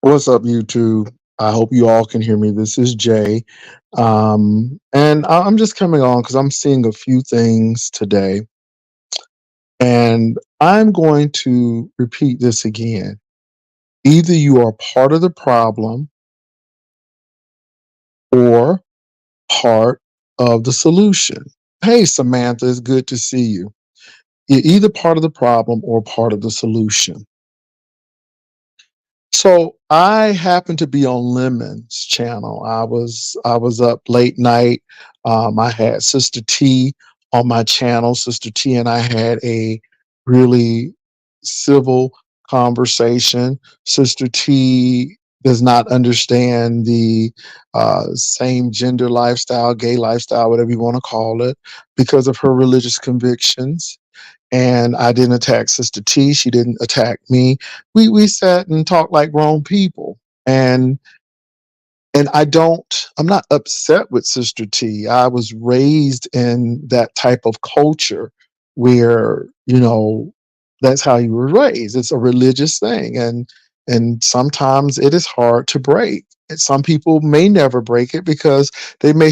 What's up, YouTube? I hope you all can hear me. This is Jay. And I'm just coming on because I'm seeing a few things today. And I'm going to repeat this again. Either you are part of the problem or part of the solution. Hey, Samantha, it's good to see you. You're either part of the problem or part of the solution. So I happened to be on Lemon's channel. I was up late night. I had Sister T on my channel. Sister T and I had a really civil conversation. Sister T does not understand the same gender lifestyle, gay lifestyle, whatever you want to call it, because of her religious convictions. And I didn't attack Sister T. She didn't attack me. We sat and talked like grown people. And I'm not upset with Sister T. I was raised in that type of culture where, that's how you were raised. It's a religious thing. And sometimes it is hard to break. And some people may never break it because they may,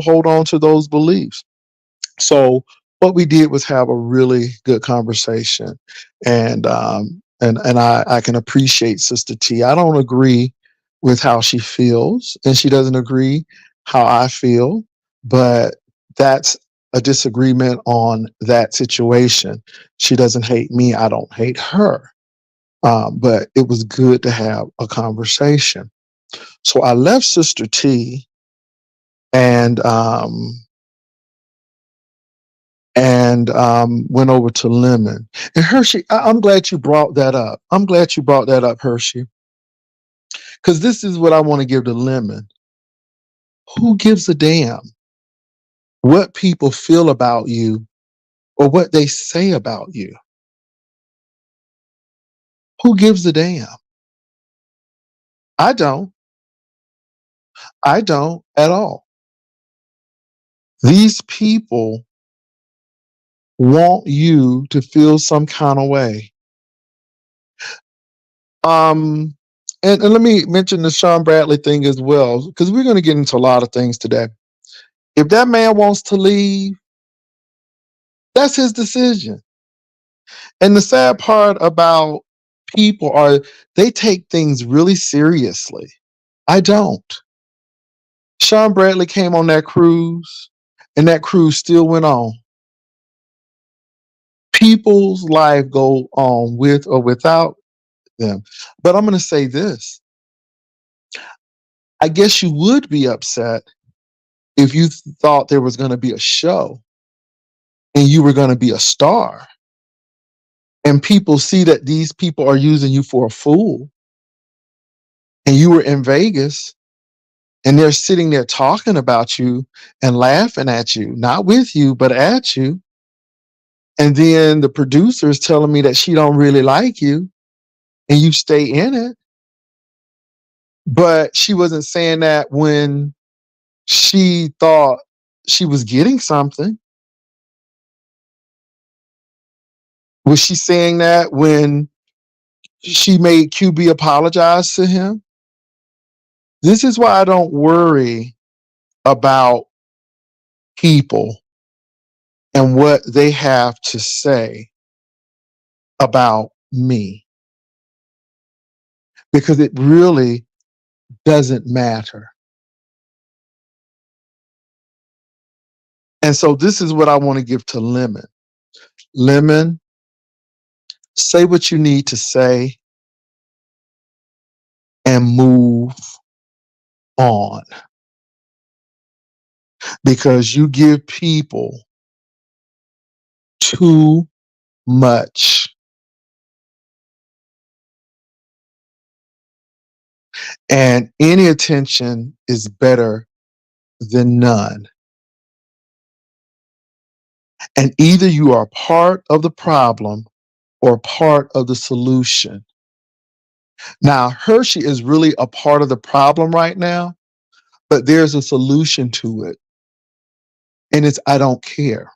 hold on to those beliefs. So what we did was have a really good conversation, and I can appreciate Sister T. I don't agree with how she feels, and she doesn't agree how I feel, but that's a disagreement on that situation. She doesn't hate me, I don't hate her. But it was good to have a conversation. So I left Sister T and went over to Lemon. And Hershey, I'm glad you brought that up. I'm glad you brought that up, Hershey, because this is what I want to give to Lemon. Who gives a damn what people feel about you or what they say about you? Who gives a damn? I don't. I don't at all. These people want you to feel some kind of way. Um, and let me mention the Sean Bradley thing as well, because we're going to get into a lot of things today. If that man wants to leave, that's his decision. And the sad part about people are they take things really seriously. I don't. Sean Bradley came on that cruise, and that cruise still went on. People's life go on with or without them. But I'm going to say this. I guess you would be upset if you thought there was going to be a show and you were going to be a star, and people see that these people are using you for a fool, and you were in Vegas and they're sitting there talking about you and laughing at you, not with you, but at you. And then the producer is telling me that she don't really like you and you stay in it. But she wasn't saying that when she thought she was getting something. Was she saying that when she made QB apologize to him? This is why I don't worry about people and what they have to say about me, because it really doesn't matter. And so this is what I want to give to Lemon. Lemon, say what you need to say and move on, because you give people too much. And any attention is better than none. And either you are part of the problem or part of the solution. Now, Hershey is really a part of the problem right now, but there's a solution to it. And it's I don't care.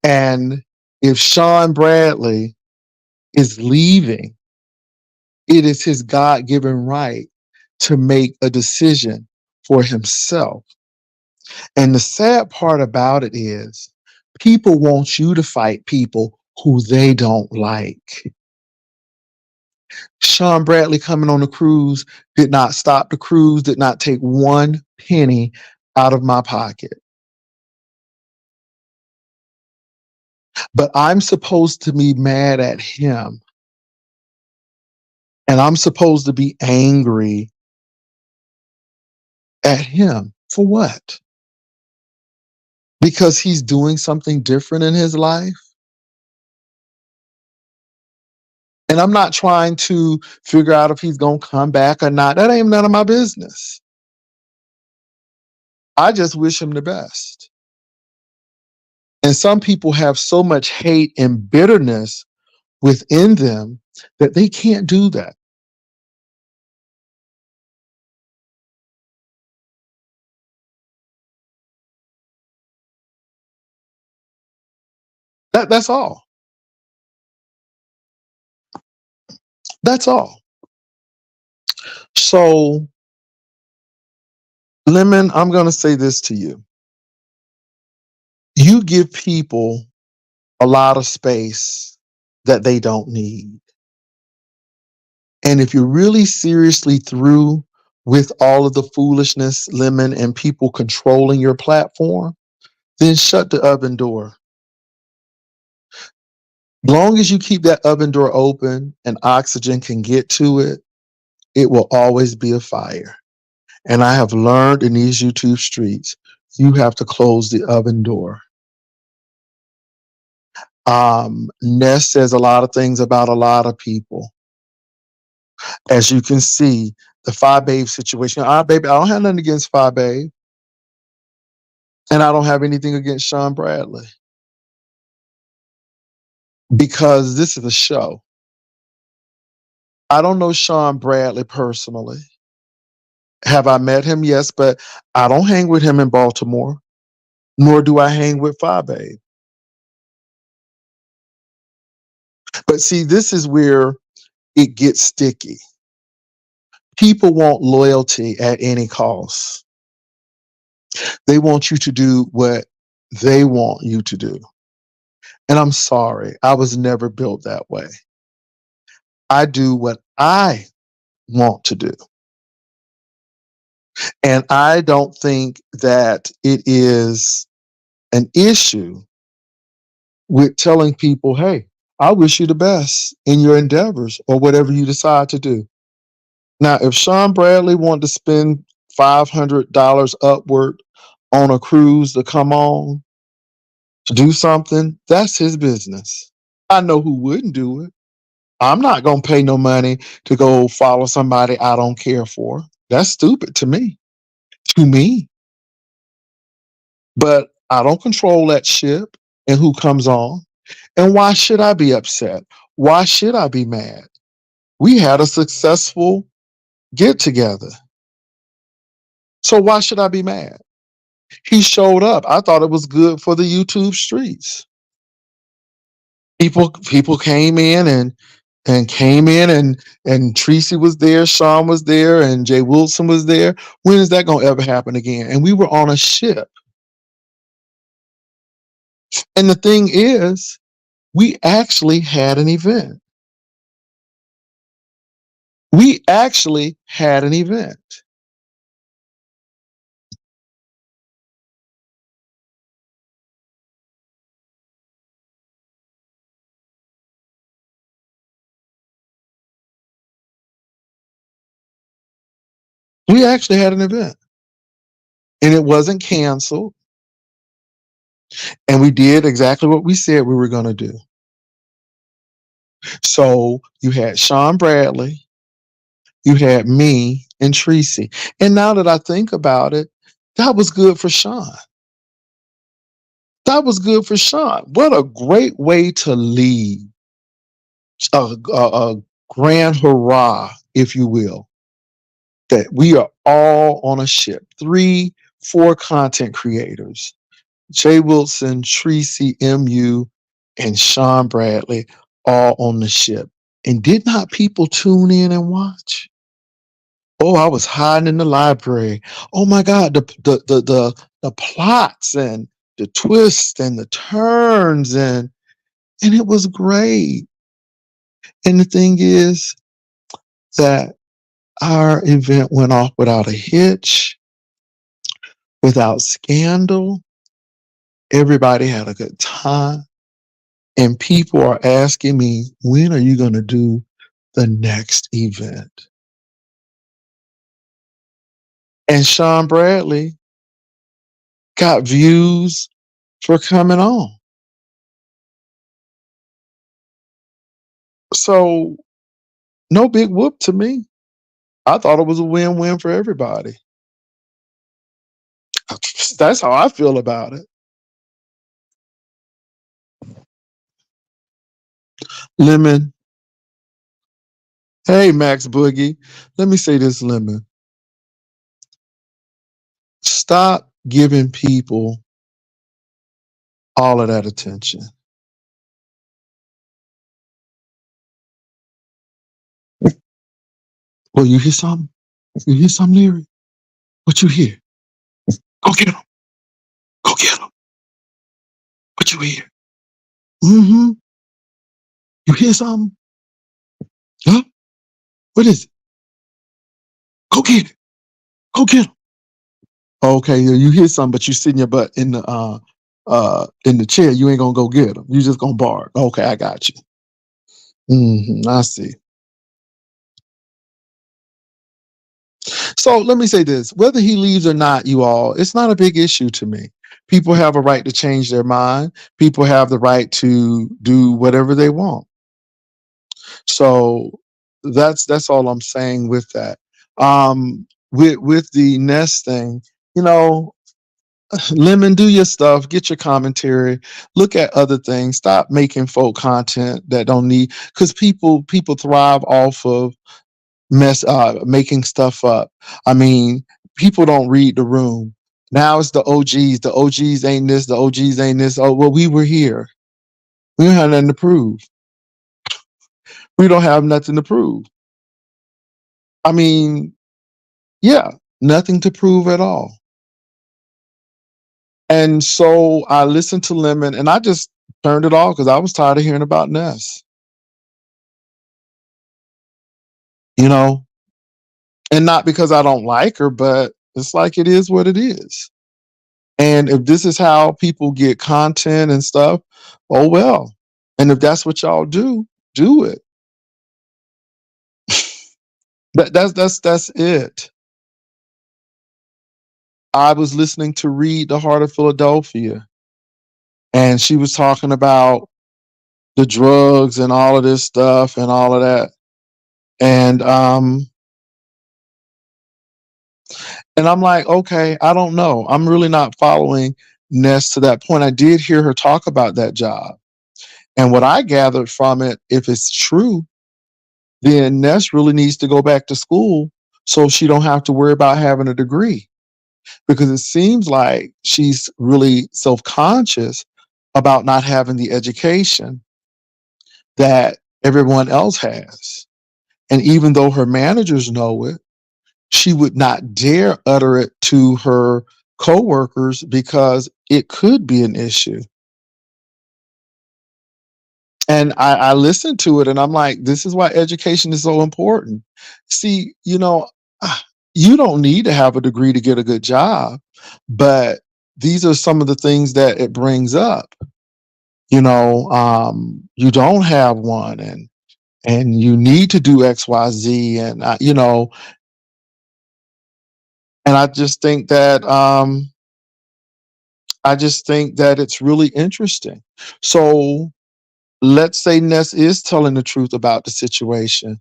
And if Sean Bradley is leaving, It is his God given right to make a decision for himself. And the sad part about it is people want you to fight people who they don't like. Sean Bradley coming on the cruise did not stop the cruise, did not take one penny out of my pocket. But I'm supposed to be mad at him. And I'm supposed to be angry at him for what? Because he's doing something different in his life. And I'm not trying to figure out if he's going to come back or not. That ain't none of my business. I just wish him the best. And some people have so much hate and bitterness within them that they can't do that. That's all. That's all. So, Lemon, I'm going to say this to you. You give people a lot of space that they don't need. And if you're really seriously through with all of the foolishness, Lemon, and people controlling your platform, then shut the oven door. Long as you keep that oven door open and oxygen can get to it, it will always be a fire. And I have learned in these YouTube streets, you have to close the oven door. Ness says a lot of things about a lot of people. As you can see, the Phi Babe situation. Baby, I don't have nothing against Phi Babe. And I don't have anything against Sean Bradley. Because this is a show. I don't know Sean Bradley personally. Have I met him? Yes, but I don't hang with him in Baltimore, nor do I hang with Phi Babe. But see, this is where it gets sticky. People want loyalty at any cost. They want you to do what they want you to do. And I'm sorry, I was never built that way. I do what I want to do. And I don't think that it is an issue with telling people, hey, I wish you the best in your endeavors or whatever you decide to do. Now, if Sean Bradley wanted to spend $500 upward on a cruise to come on to do something, that's his business. I know who wouldn't do it. I'm not going to pay no money to go follow somebody I don't care for. That's stupid to me. To me. But I don't control that ship and who comes on. And why should I be upset? Why should I be mad? We had a successful get together. So why should I be mad? He showed up. I thought it was good for the YouTube streets. People came in and came in and Tracy was there, Sean was there, and Jay Wilson was there. When is that gonna ever happen again? And we were on a ship. And the thing is, we actually had an event. We actually had an event. We actually had an event. And it wasn't canceled. And we did exactly what we said we were going to do. So you had Sean Bradley, you had me and Tracy. And now that I think about it, that was good for Sean. That was good for Sean. What a great way to leave a grand hurrah, if you will, that we are all on a ship. 3, 4 content creators, Jay Wilson, Tracy, MU, and Sean Bradley, all on the ship. And did not people tune in and watch? Oh, I was hiding in the library. Oh my God, the plots and the twists and the turns and it was great. And the thing is that our event went off without a hitch, without scandal. Everybody had a good time. And people are asking me, when are you going to do the next event? And Sean Bradley got views for coming on. So no big whoop to me. I thought it was a win-win for everybody. That's how I feel about it. Lemon. Hey, Max Boogie. Let me say this, Lemon. Stop giving people all of that attention. Well, you hear something? You hear something, Leary? What you hear? Go get him. Go get him. What you hear? Mm-hmm. You hear something? Huh? What is it? Go get it. Go get him. Okay, you hear something, but you sitting your butt in the chair. You ain't gonna go get him. You just gonna bark. Okay, I got you. I see. So let me say this: whether he leaves or not, you all, it's not a big issue to me. People have a right to change their mind. People have the right to do whatever they want. So that's all I'm saying with that. With the Ness thing, you know, Lemon, do your stuff, get your commentary, look at other things, stop making folk content that don't need because people thrive off of making stuff up. I mean, people don't read the room. Now it's the OGs. The OGs ain't this, the OGs ain't this. Oh, well, we were here. We don't have nothing to prove. We don't have nothing to prove. I mean, yeah, nothing to prove at all. And so I listened to Lemon and I just turned it off because I was tired of hearing about Ness, you know, and not because I don't like her, but it's like it is what it is. And if this is how people get content and stuff, oh well. And if that's what y'all do it. That's it. I was listening to Read the Heart of Philadelphia, and she was talking about the drugs and all of this stuff and all of that. And I'm like, okay, I don't know. I'm really not following Ness to that point. I did hear her talk about that job. And what I gathered from it, if it's true, then Ness really needs to go back to school so she don't have to worry about having a degree. Because it seems like she's really self-conscious about not having the education that everyone else has. And even though her managers know it, she would not dare utter it to her coworkers because it could be an issue. And I listened to it and I'm like, this is why education is so important. See, you don't need to have a degree to get a good job, but these are some of the things that it brings up. You don't have one and you need to do XYZ and I just think that it's really interesting. So let's say Ness is telling the truth about the situation.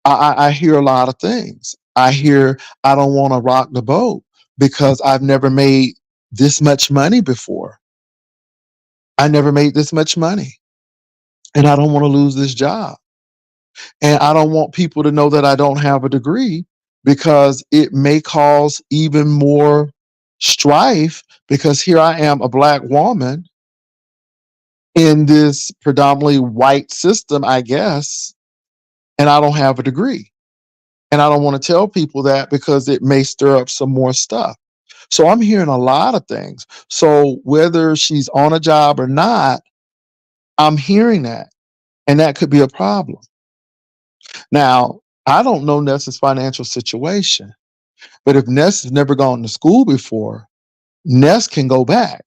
I hear a lot of things. I hear I don't want to rock the boat because I've never made this much money before. I never made this much money and I don't want to lose this job. And I don't want people to know that I don't have a degree because it may cause even more strife because here I am, a black woman, in this predominantly white system, I guess, and I don't have a degree. And I don't want to tell people that because it may stir up some more stuff. So I'm hearing a lot of things. So whether she's on a job or not, I'm hearing that. And that could be a problem. Now, I don't know Ness's financial situation, but if Ness has never gone to school before, Ness can go back.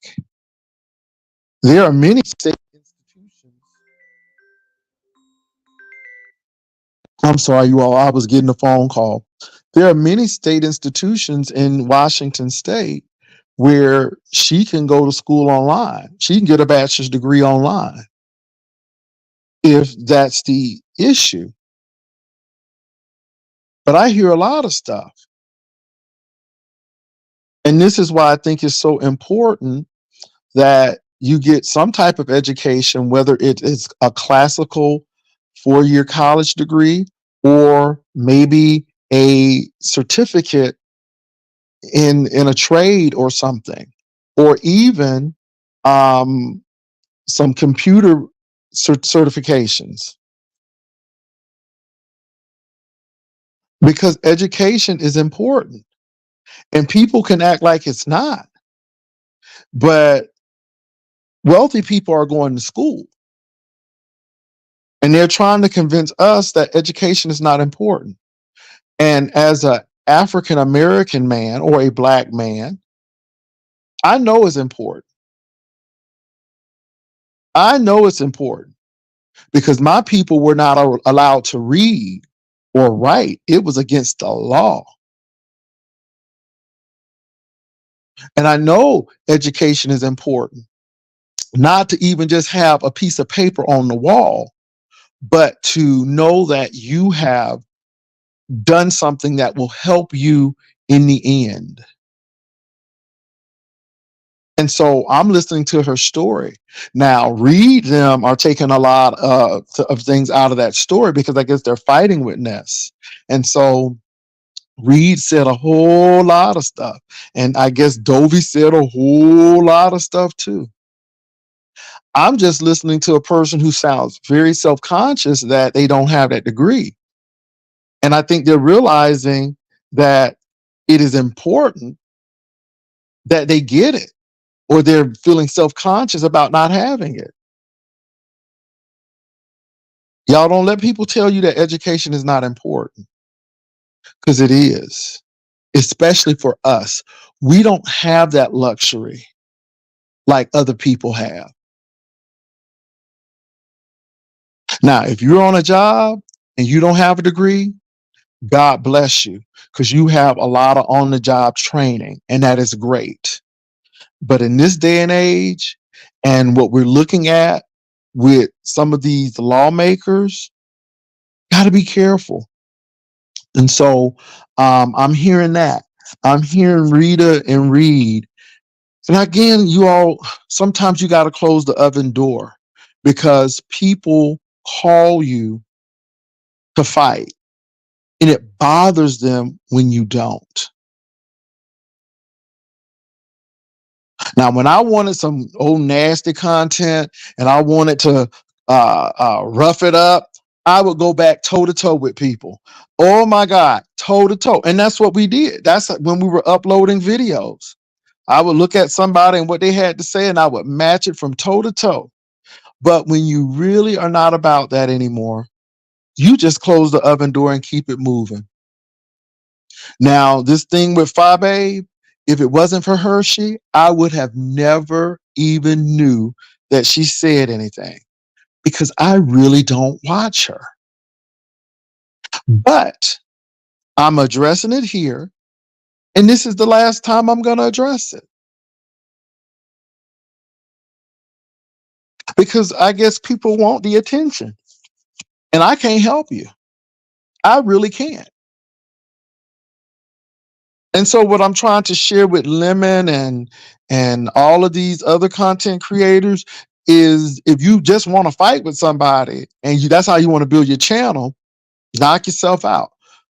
There are many state institutions. I'm sorry, you all, I was getting a phone call. There are many state institutions in Washington state where she can go to school online. She can get a bachelor's degree online if that's the issue. But I hear a lot of stuff. And this is why I think it's so important that you get some type of education, whether it is a classical 4-year college degree or maybe a certificate in a trade or something, or even um, some computer certifications, because education is important and people can act like it's not, but wealthy people are going to school and they're trying to convince us that education is not important. And as a African American man or a black man, I know it's important. I know it's important because my people were not allowed to read or write. It was against the law. And I know education is important, not to even just have a piece of paper on the wall, but to know that you have done something that will help you in the end. And so I'm listening to her story. Now, Reed them are taking a lot of things out of that story because I guess they're fighting with Ness. And so Reed said a whole lot of stuff. And I guess Dovey said a whole lot of stuff too. I'm just listening to a person who sounds very self-conscious that they don't have that degree. And I think they're realizing that it is important that they get it, or they're feeling self-conscious about not having it. Y'all don't let people tell you that education is not important, because it is, especially for us. We don't have that luxury like other people have. Now, if you're on a job and you don't have a degree, God bless you, because you have a lot of on the job training, and that is great. But in this day and age, and what we're looking at with some of these lawmakers, got to be careful. And so I'm hearing that. I'm hearing Rita and Reed. And again, you all, sometimes you got to close the oven door because people call you to fight and it bothers them when you don't. Now, when I wanted some old nasty content and I wanted to rough it up, I would go back toe to toe with people. Oh my God, toe to toe. And that's what we did. That's when we were uploading videos. I would look at somebody and what they had to say, and I would match it from toe to toe. But when you really are not about that anymore, you just close the oven door and keep it moving. Now, this thing with Fabe, if it wasn't for Hershey, I would have never even knew that she said anything because I really don't watch her. But I'm addressing it here, and this is the last time I'm going to address it because I guess people want the attention, and I can't help you. I really can't. And so what I'm trying to share with Lemon and all of these other content creators is, if you just want to fight with somebody and that's how you want to build your channel, knock yourself out,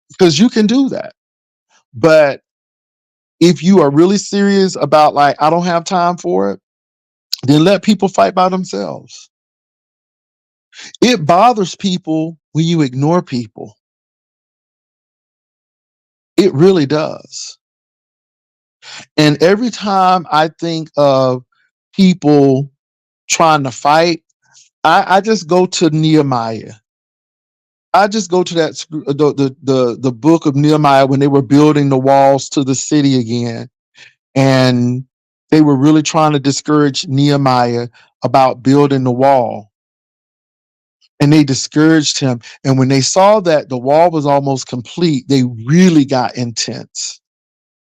because you can do that. But if you are really serious about, like, I don't have time for it, Then let people fight by themselves. It bothers people when you ignore people. It really does. And every time I think of people trying to fight, I just go to Nehemiah. I just go to the book of Nehemiah when they were building the walls to the city again, and they were really trying to discourage Nehemiah about building the wall, and they discouraged him. And when they saw that the wall was almost complete, they really got intense.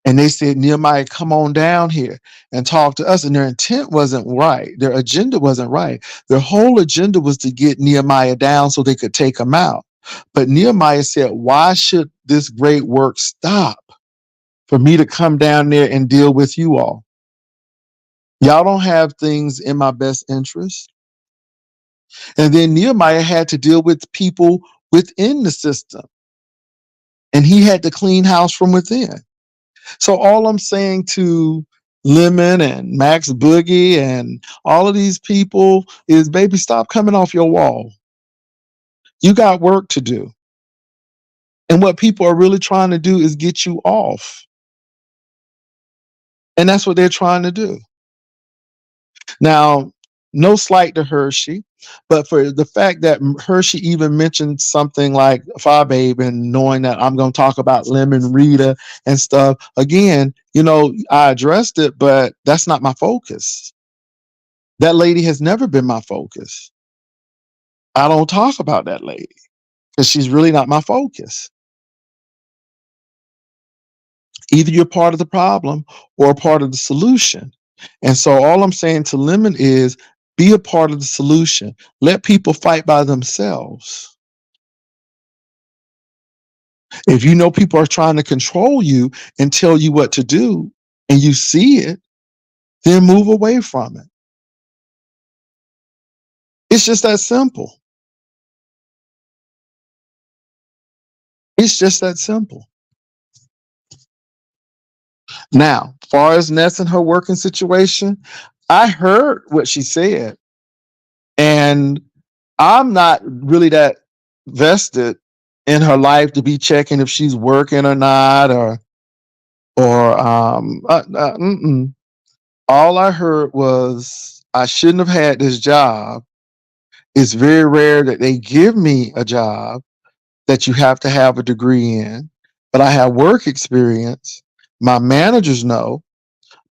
And they said, Nehemiah, come on down here and talk to us. And their intent wasn't right. Their agenda wasn't right. Their whole agenda was to get Nehemiah down so they could take him out. But Nehemiah said, why should this great work stop for me to come down there and deal with you all? Y'all don't have things in my best interest. And then Nehemiah had to deal with people within the system, and he had to clean house from within. So all I'm saying to Lemon and Max Boogie and all of these people is, baby, stop coming off your wall. You got work to do. And what people are really trying to do is get you off. And that's what they're trying to do. Now, no slight to Hershey, but for the fact that Hershey even mentioned something like Phi Babe, and knowing that I'm going to talk about Lemon, Rita, and stuff, again, I addressed it, but that's not my focus. That lady has never been my focus. I don't talk about that lady because she's really not my focus. Either you're part of the problem or a part of the solution. And so all I'm saying to Lemon is, be a part of the solution. Let people fight by themselves. If you know people are trying to control you and tell you what to do, and you see it, then move away from it. It's just that simple. It's just that simple. Now, as far as Ness and her working situation, I heard what she said, and I'm not really that vested in her life to be checking if she's working or not, or all I heard was, I shouldn't have had this job. It's very rare that they give me a job that you have to have a degree in, but I have work experience. My managers know,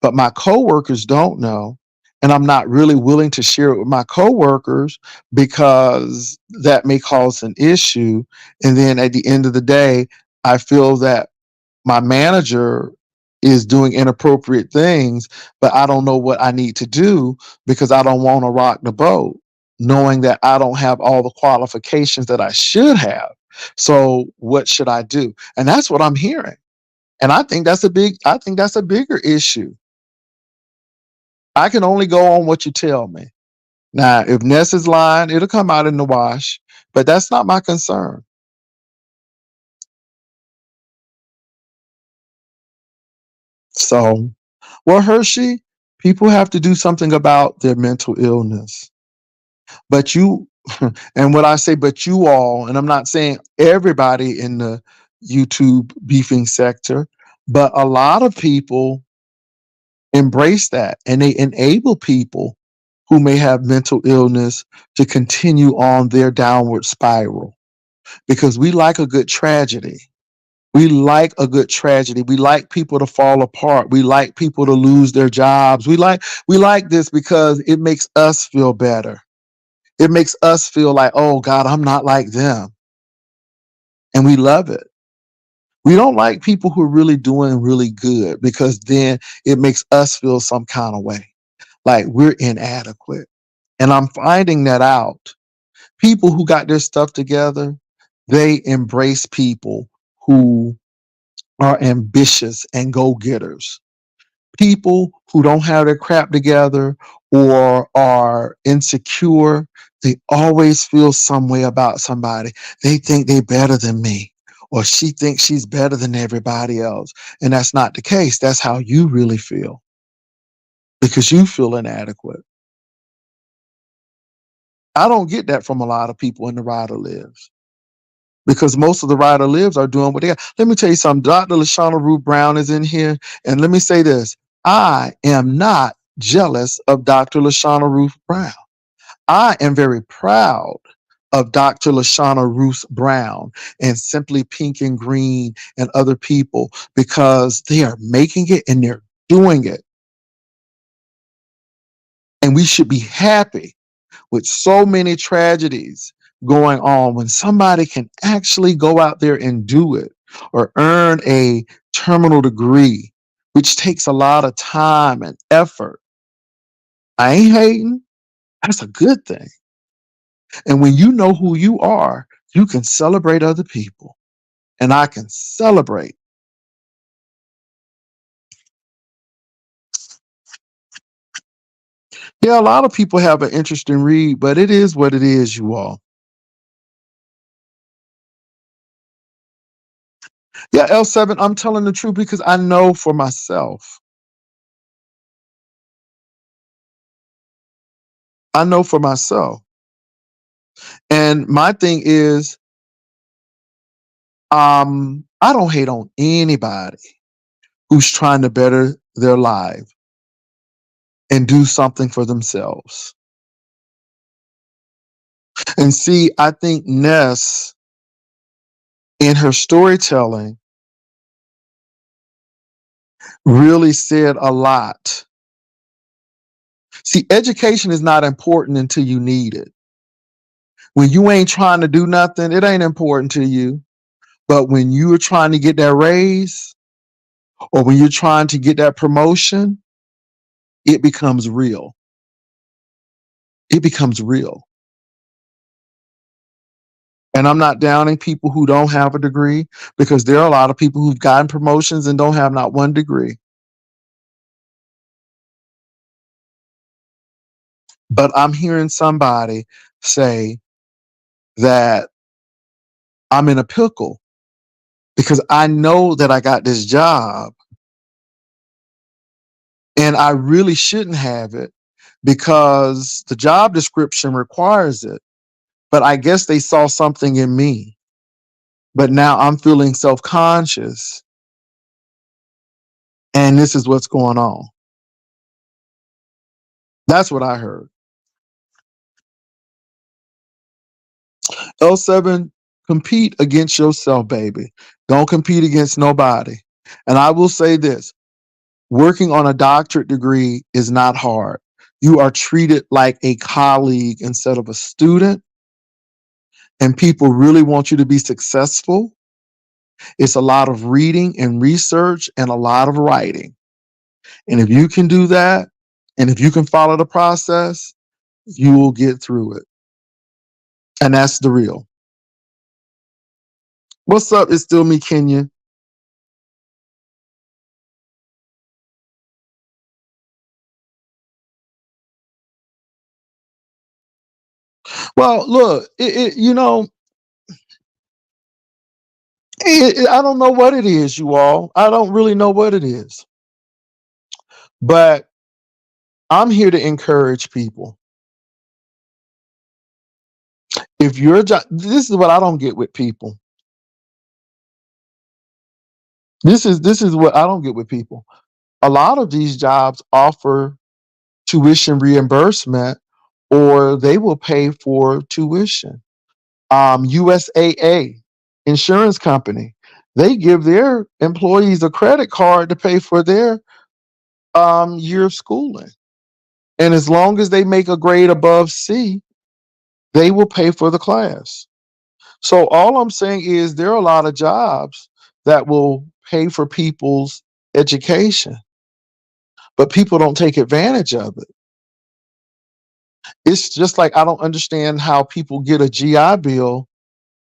but my coworkers don't know. And I'm not really willing to share it with my coworkers because that may cause an issue. And then at the end of the day, I feel that my manager is doing inappropriate things, but I don't know what I need to do because I don't want to rock the boat, knowing that I don't have all the qualifications that I should have. So what should I do? And that's what I'm hearing. And I think that's a bigger issue. I can only go on what you tell me. Now, if Ness is lying, it'll come out in the wash, but that's not my concern. So, well, Hershey, people have to do something about their mental illness. But you, and what I say, but you all, and I'm not saying everybody in the YouTube beefing sector, but a lot of people embrace that, and they enable people who may have mental illness to continue on their downward spiral, because we like a good tragedy. We like a good tragedy. We like people to fall apart. We like people to lose their jobs. We like this because it makes us feel better. It makes us feel like, oh God, I'm not like them. And we love it. We don't like people who are really doing really good, because then it makes us feel some kind of way, like we're inadequate. And I'm finding that out. People who got their stuff together, they embrace people who are ambitious and go-getters. People who don't have their crap together or are insecure, they always feel some way about somebody. They think they're better than me, or she thinks she's better than everybody else. And that's not the case. That's how you really feel, because you feel inadequate. I don't get that from a lot of people in the Rider Lives, because most of the Rider Lives are doing what they got. Let me tell you something. Dr. Lashana Ruth Brown is in here. And let me say this. I am not jealous of Dr. Lashana Ruth Brown. I am very proud of Dr. Lashana Ruth Brown and Simply Pink and Green and other people, because they are making it and they're doing it. And we should be happy with so many tragedies going on when somebody can actually go out there and do it, or earn a terminal degree, which takes a lot of time and effort. I ain't hating. That's a good thing. And when you know who you are, you can celebrate other people. And I can celebrate. Yeah, a lot of people have an interesting read, but it is what it is, you all. Yeah, L7, I'm telling the truth because I know for myself. I know for myself. And my thing is, I don't hate on anybody who's trying to better their life and do something for themselves. And see, I think Ness, in her storytelling, really said a lot. See, education is not important until you need it. When you ain't trying to do nothing, it ain't important to you. But when you are trying to get that raise, or when you're trying to get that promotion, it becomes real. It becomes real. And I'm not downing people who don't have a degree, because there are a lot of people who've gotten promotions and don't have not one degree. But I'm hearing somebody say that I'm in a pickle because I know that I got this job and I really shouldn't have it because the job description requires it. But I guess they saw something in me. But now I'm feeling self conscious. And this is what's going on. That's what I heard. L7, compete against yourself, baby. Don't compete against nobody. And I will say this, working on a doctorate degree is not hard. You are treated like a colleague instead of a student, and people really want you to be successful. It's a lot of reading and research and a lot of writing. And if you can do that, and if you can follow the process, you will get through it. And that's the real. What's up? It's still me, Kenya. Well, look, I don't know what it is, you all. I don't really know what it is. But I'm here to encourage people. If your job, this is what I don't get with people. This is what I don't get with people. A lot of these jobs offer tuition reimbursement, or they will pay for tuition. USAA, insurance company, they give their employees a credit card to pay for their year of schooling. And as long as they make a grade above C, they will pay for the class. So all I'm saying is there are a lot of jobs that will pay for people's education, but people don't take advantage of it. It's just like I don't understand how people get a GI Bill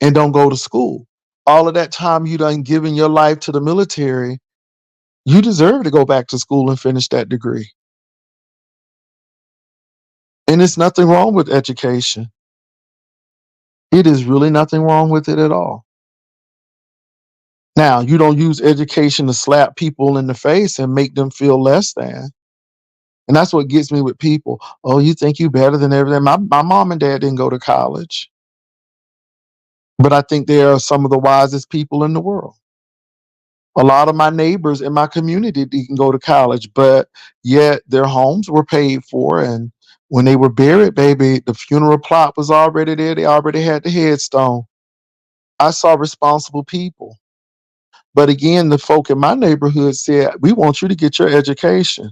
and don't go to school. All of that time you done given your life to the military, you deserve to go back to school and finish that degree. And there's nothing wrong with education. It is really nothing wrong with it at all. Now, you don't use education to slap people in the face and make them feel less than. And that's what gets me with people. Oh, you think you better than everything. My mom and dad didn't go to college, but I think they are some of the wisest people in the world. A lot of my neighbors in my community didn't go to college, but yet their homes were paid for. And when they were buried, baby, the funeral plot was already there. They already had the headstone. I saw responsible people. But again, the folk in my neighborhood said, we want you to get your education.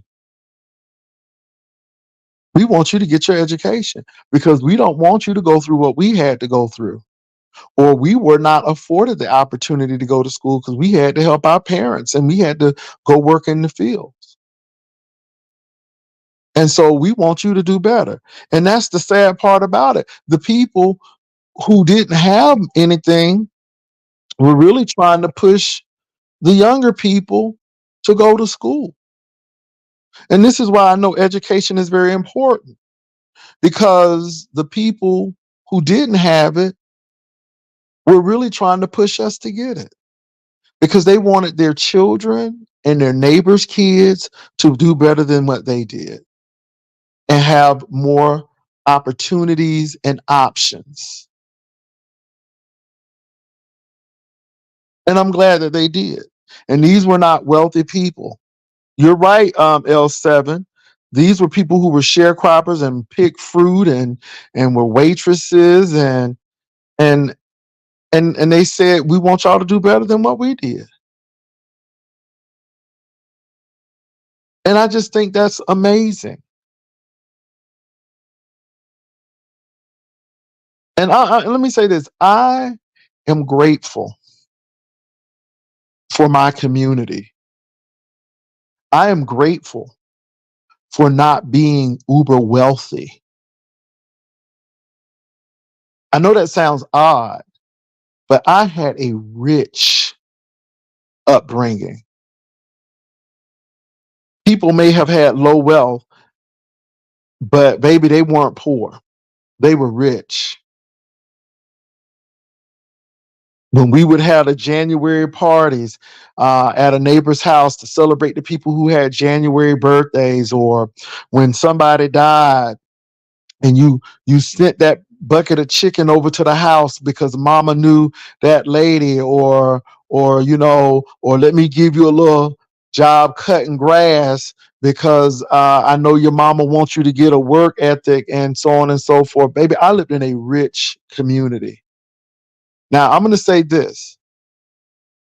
We want you to get your education because we don't want you to go through what we had to go through. Or we were not afforded the opportunity to go to school because we had to help our parents and we had to go work in the fields. And so we want you to do better. And that's the sad part about it. The people who didn't have anything were really trying to push the younger people to go to school. And this is why I know education is very important because the people who didn't have it were really trying to push us to get it because they wanted their children and their neighbors' kids to do better than what they did and have more opportunities and options. And I'm glad that they did. And these were not wealthy people. You're right, L7. These were people who were sharecroppers and picked fruit and were waitresses and and they said we want y'all to do better than what we did. And I just think that's amazing. And let me say this: I am grateful for my community. I am grateful for not being uber wealthy. I know that sounds odd, but I had a rich upbringing. People may have had low wealth, but baby, they weren't poor. They were rich. When we would have the January parties at a neighbor's house to celebrate the people who had January birthdays, or when somebody died, and you sent that bucket of chicken over to the house because mama knew that lady, or let me give you a little job cutting grass because I know your mama wants you to get a work ethic and so on and so forth. Baby, I lived in a rich community. Now I'm going to say this: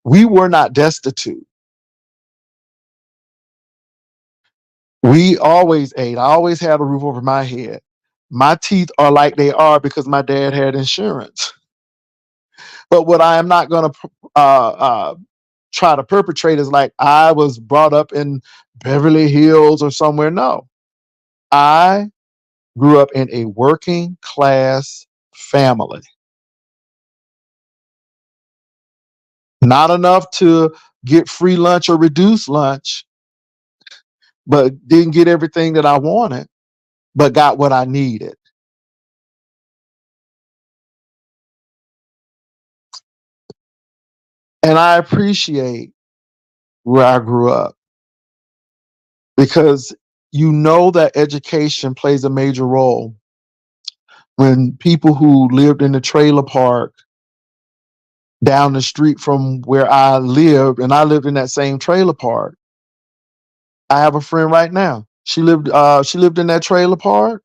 we were not destitute. We always ate. I always had a roof over my head. My teeth are like they are because my dad had insurance. But what I am not going to try to perpetrate is like I was brought up in Beverly Hills or somewhere. No, I grew up in a working class family. Not enough to get free lunch or reduced lunch, but didn't get everything that I wanted, but got what I needed. And I appreciate where I grew up because you know that education plays a major role when people who lived in the trailer park down the street from where I lived, and I lived in that same trailer park. I have a friend right now. She lived in that trailer park,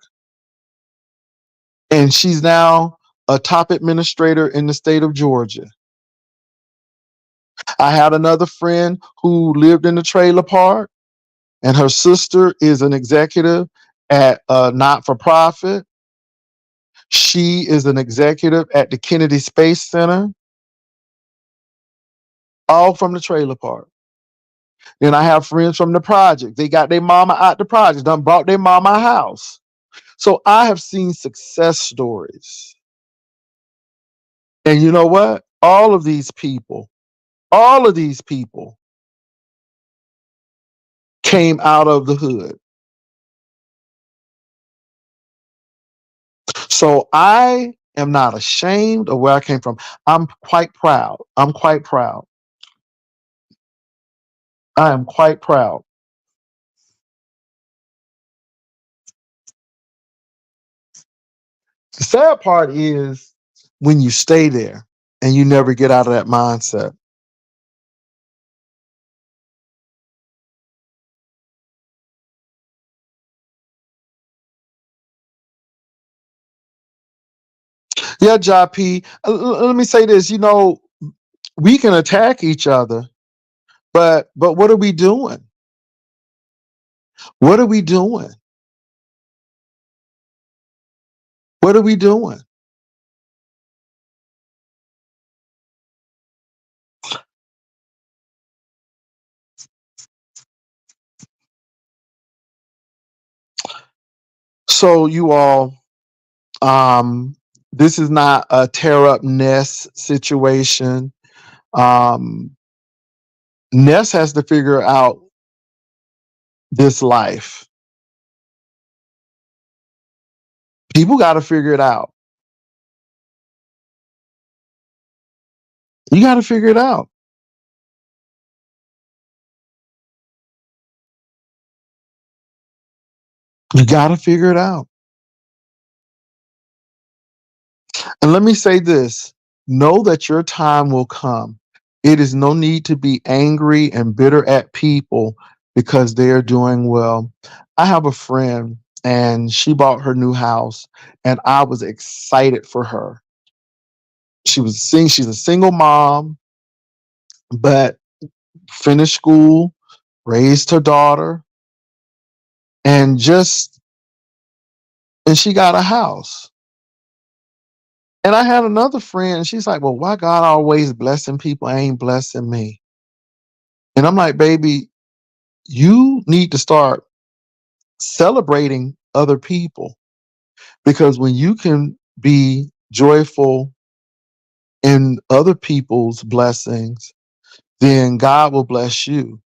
and she's now a top administrator in the state of Georgia. I had another friend who lived in the trailer park, and her sister is an executive at a not for profit. She is an executive at the Kennedy Space Center, all from the trailer park. Then I have friends from the project. They got their mama out the project, done brought their mama a house. So I have seen success stories. And you know what? All of these people came out of the hood. So I am not ashamed of where I came from. I'm quite proud. I'm quite proud. I am quite proud. The sad part is when you stay there and you never get out of that mindset. Yeah, JP. Let me say this. We can attack each other, but what are we doing? What are we doing? What are we doing? So you all, um, this is not a tear up Ness situation. Um, Ness has to figure out this life. People got to figure it out. You got to figure it out. You got to figure it out. And let me say this, know that your time will come. It is no need to be angry and bitter at people because they are doing well. I have a friend and she bought her new house and I was excited for her. She's a single mom, but finished school, raised her daughter, and she got a house. And I had another friend, she's like, well, why God always blessing people ain't blessing me? And I'm like, baby, you need to start celebrating other people because when you can be joyful in other people's blessings, then God will bless you.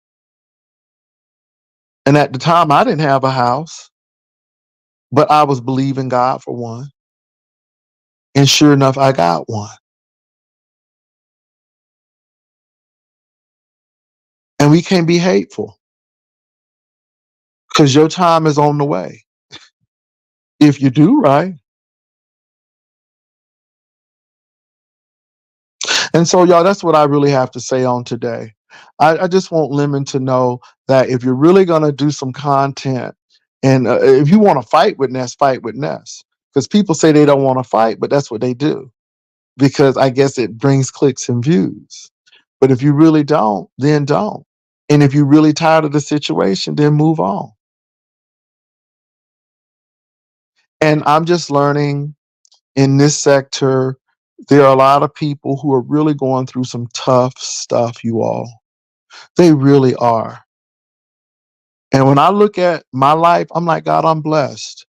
And at the time, I didn't have a house, but I was believing God for one. And sure enough, I got one. And we can't be hateful because your time is on the way. If you do right. And so, y'all, that's what I really have to say on today. I just want Lemon to know that if you're really going to do some content and if you want to fight with Ness, fight with Ness. Because people say they don't want to fight, but that's what they do. Because I guess it brings clicks and views. But if you really don't, then don't. And if you're really tired of the situation, then move on. And I'm just learning in this sector, there are a lot of people who are really going through some tough stuff, you all. They really are. And when I look at my life, I'm like, God, I'm blessed.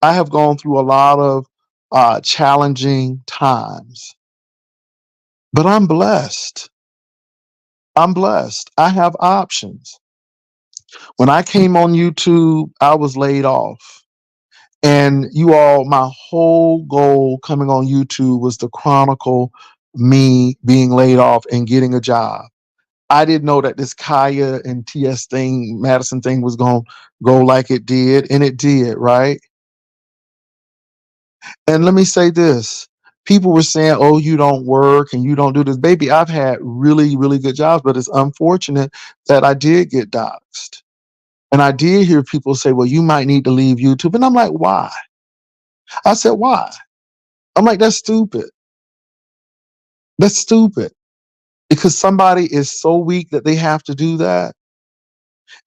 I have gone through a lot of challenging times, but I'm blessed. I'm blessed. I have options. When I came on YouTube, I was laid off. And you all, my whole goal coming on YouTube was to chronicle me being laid off and getting a job. I didn't know that this Kaya and TS thing, Madison thing was going to go like it did, and it did, right? And let me say this. People were saying, oh, you don't work and you don't do this. Baby, I've had really, really good jobs, but it's unfortunate that I did get doxxed. And I did hear people say, well, you might need to leave YouTube. And I'm like, why? I said, why? I'm like, that's stupid. That's stupid. Because somebody is so weak that they have to do that.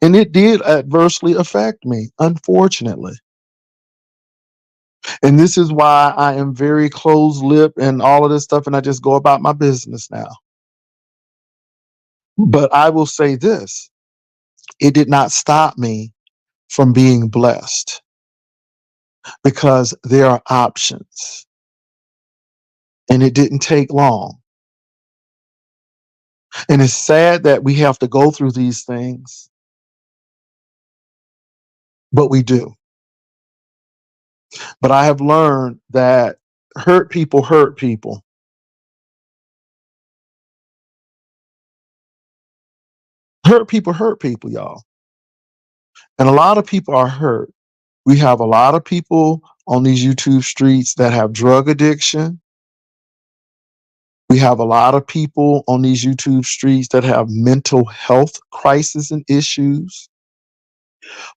And it did adversely affect me, unfortunately. And this is why I am very closed lip and all of this stuff. And I just go about my business now. But I will say this, it did not stop me from being blessed because there are options. And it didn't take long. And it's sad that we have to go through these things, but we do. But I have learned that hurt people hurt people. Hurt people, y'all. And a lot of people are hurt. We have a lot of people on these YouTube streets that have drug addiction. We have a lot of people on these YouTube streets that have mental health crises and issues.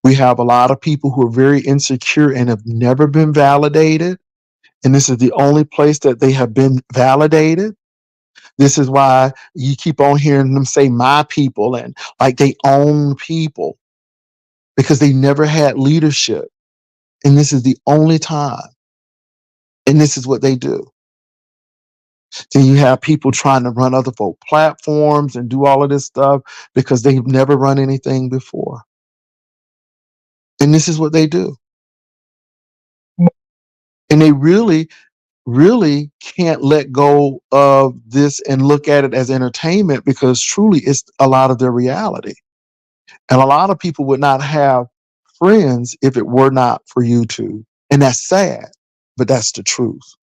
We have a lot of people who are very insecure and have never been validated. And this is the only place that they have been validated. This is why you keep on hearing them say my people and like they own people because they never had leadership. And this is the only time. And this is what they do. Then you have people trying to run other folk platforms and do all of this stuff because they've never run anything before. And this is what they do. And they really can't let go of this and look at it as entertainment because truly it's a lot of their reality. And a lot of people would not have friends if it were not for YouTube. And that's sad, but that's the truth.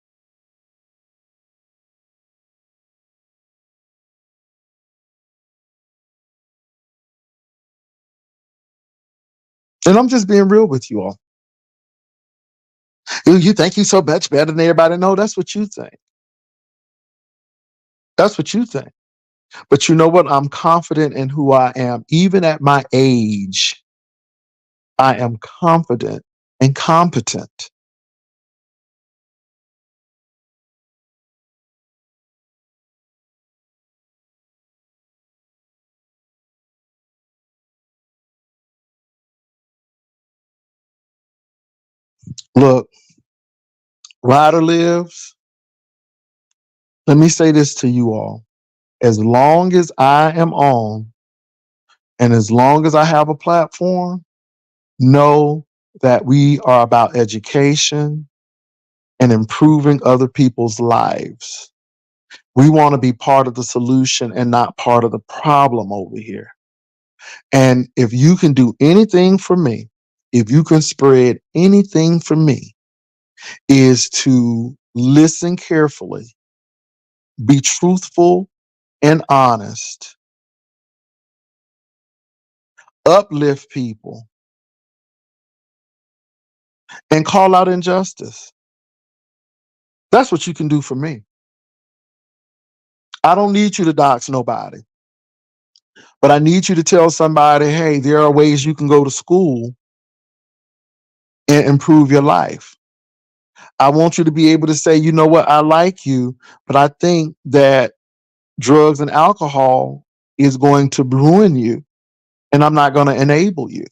And I'm just being real with you all. You think you're so much better than everybody? No, that's what you think. That's what you think. But you know what? I'm confident in who I am. Even at my age, I am confident and competent. Look, Ryder lives. Let me say this to you all. As long as I am on and as long as I have a platform, know that we are about education and improving other people's lives. We want to be part of the solution and not part of the problem over here. And if you can do anything for me, if you can spread anything for me, is to listen carefully, be truthful and honest, uplift people, and call out injustice. That's what you can do for me. I don't need you to dox nobody, but I need you to tell somebody, hey, there are ways you can go to school and improve your life. I want you to be able to say, you know what, I like you, but I think that drugs and alcohol is going to ruin you, and I'm not going to enable you.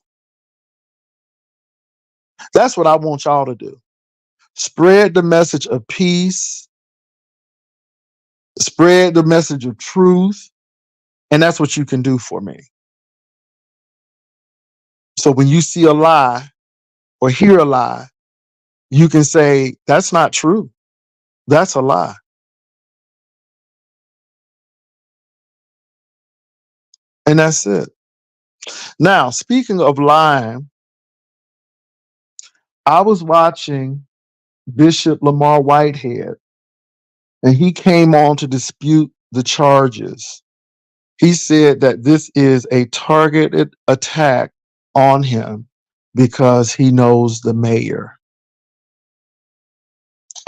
That's what I want y'all to do. Spread the message of peace, spread the message of truth, and that's what you can do for me. So when you see a lie or hear a lie, you can say, that's not true. That's a lie. And that's it. Now, speaking of lying, I was watching Bishop Lamar Whitehead, and he came on to dispute the charges. He said that this is a targeted attack on him because he knows the mayor.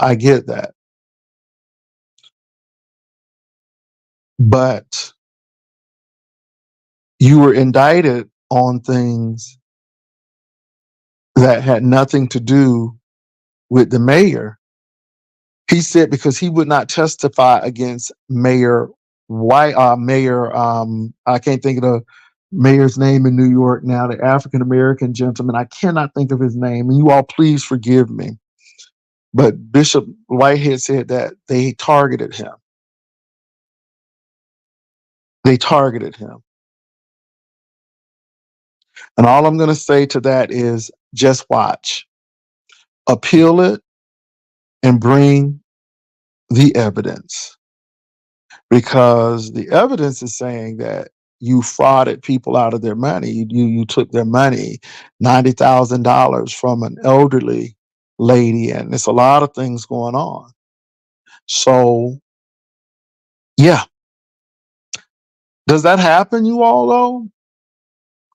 I get that. But you were indicted on things that had nothing to do with the mayor. He said because he would not testify against Mayor White, Mayor, I can't think of the mayor's name in New York now, the African American gentleman. I cannot think of his name, and you all please forgive me. But Bishop Whitehead said that they targeted him. They targeted him. And all I'm going to say to that is just watch, appeal it, and bring the evidence. Because the evidence is saying that you frauded people out of their money. You took their money, $90,000 from an elderly lady, and there's a lot of things going on. So, yeah. Does that happen, you all, though?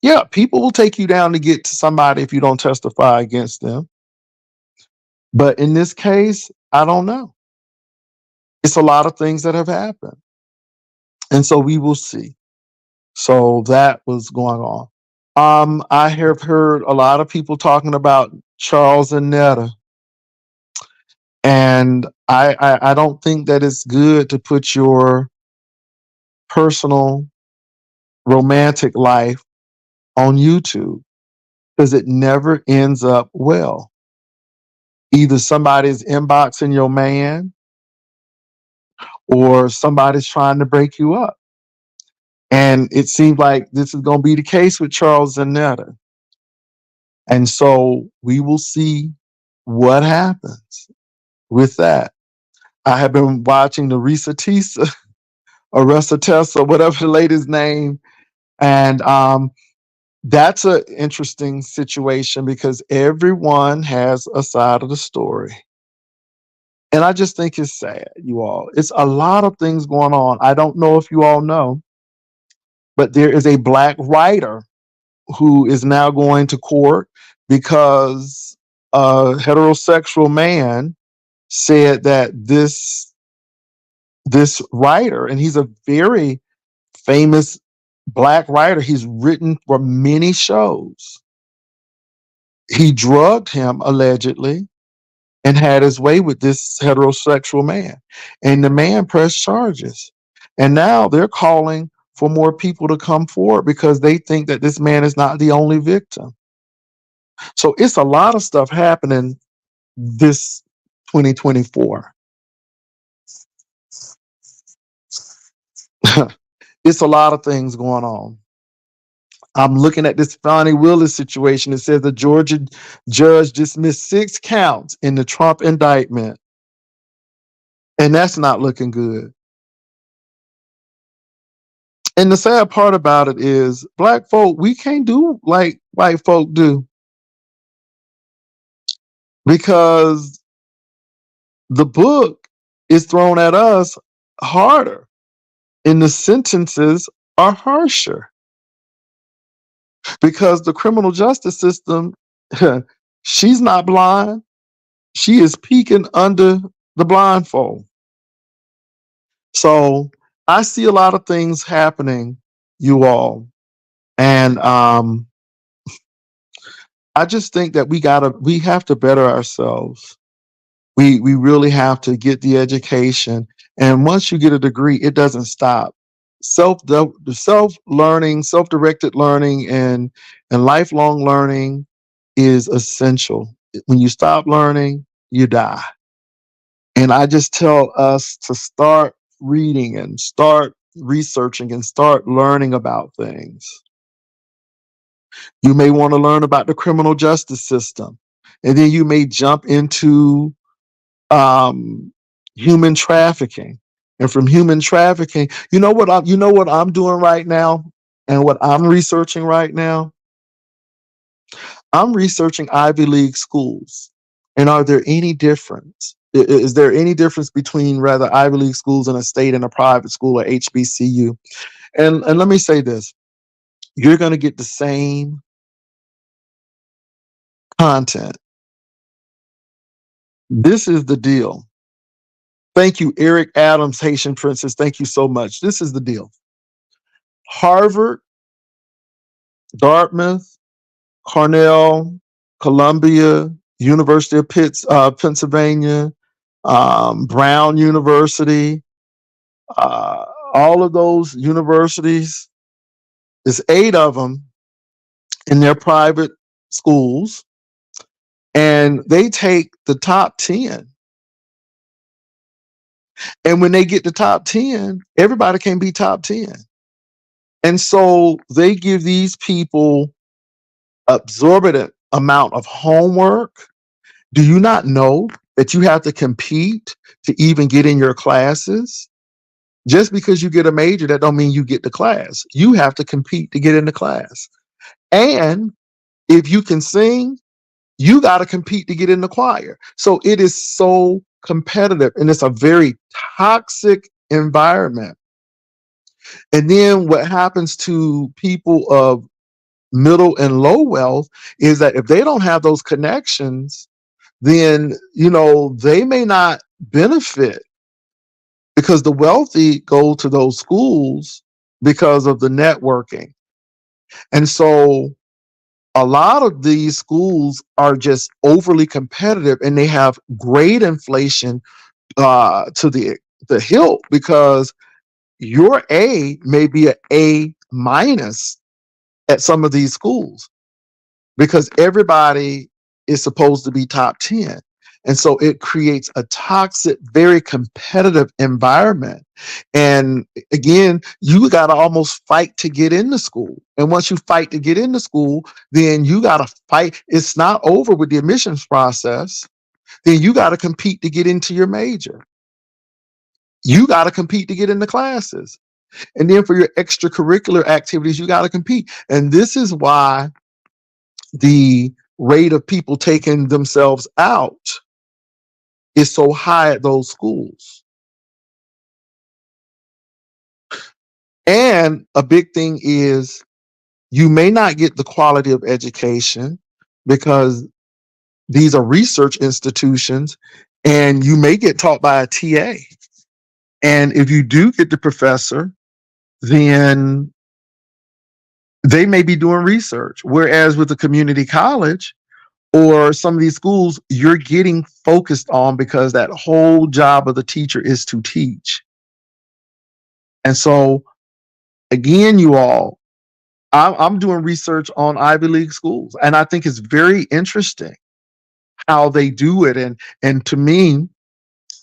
Yeah, people will take you down to get to somebody if you don't testify against them. But in this case, I don't know. It's a lot of things that have happened. And so we will see. So that was going on. I have heard a lot of people talking about Charles and Netta, and I don't think that it's good to put your personal romantic life on YouTube because it never ends up well. Either somebody's inboxing your man or somebody's trying to break you up. And it seems like this is going to be the case with Charles and Netta. And so we will see what happens with that. I have been watching the Risa Tisa or Russa Tessa, whatever the lady's name. And that's an interesting situation because everyone has a side of the story. And I just think it's sad, you all. It's a lot of things going on. I don't know if you all know, but there is a black writer who is now going to court because a heterosexual man said that this writer, and he's a very famous black writer, he's written for many shows. He drugged him allegedly and had his way with this heterosexual man. And the man pressed charges. And now they're calling for more people to come forward because they think that this man is not the only victim. So it's a lot of stuff happening this 2024. It's a lot of things going on. I'm looking at this Fonnie Willis situation. It says the Georgia judge dismissed 6 counts in the Trump indictment. And that's not looking good. And the sad part about it is black folk, we can't do like white folk do because the book is thrown at us harder and the sentences are harsher because the criminal justice system, she's not blind. She is peeking under the blindfold. So I see a lot of things happening, you all. And I just think that we have to better ourselves. We really have to get the education. And once you get a degree, it doesn't stop. Self learning, self-directed learning and lifelong learning is essential. When you stop learning, you die. And I just tell us to start reading and start researching and start learning about things. You may want to learn about the criminal justice system, and then you may jump into um, human trafficking. And from human trafficking, you know what I'm doing right now, and what I'm researching right now. I'm researching Ivy League schools, and are there any difference? Is there any difference between rather Ivy League schools and a state and a private school or HBCU? And let me say this: you're going to get the same content. This is the deal. Thank you, Eric Adams, Haitian Princess. Thank you so much. This is the deal. Harvard, Dartmouth, Cornell, Columbia, University of Pennsylvania, Brown University, all of those universities, there's 8 of them in their private schools, and they take the top 10. And when they get the top 10, everybody can be top 10. And so they give these people exorbitant amount of homework. Do you not know that you have to compete to even get in your classes? Just because you get a major, that don't mean you get the class. You have to compete to get in the class. And if you can sing, you got to compete to get in the choir. So it is so competitive and it's a very toxic environment. And then what happens to people of middle and low wealth is that if they don't have those connections, then, they may not benefit because the wealthy go to those schools because of the networking. And so a lot of these schools are just overly competitive and they have grade inflation to the hilt because your A may be an A minus at some of these schools because everybody is supposed to be top 10. And so it creates a toxic, very competitive environment. And again, you got to almost fight to get into school. And once you fight to get into school, then you got to fight. It's not over with the admissions process. Then you got to compete to get into your major. You got to compete to get into classes. And then for your extracurricular activities, you got to compete. And this is why the rate of people taking themselves out is so high at those schools. And a big thing is you may not get the quality of education because these are research institutions and you may get taught by a TA. And if you do get the professor, then they may be doing research. Whereas with a community college or some of these schools, you're getting focused on because that whole job of the teacher is to teach. And so, again, you all, I'm doing research on Ivy League schools, and I think it's very interesting how they do it. And to me,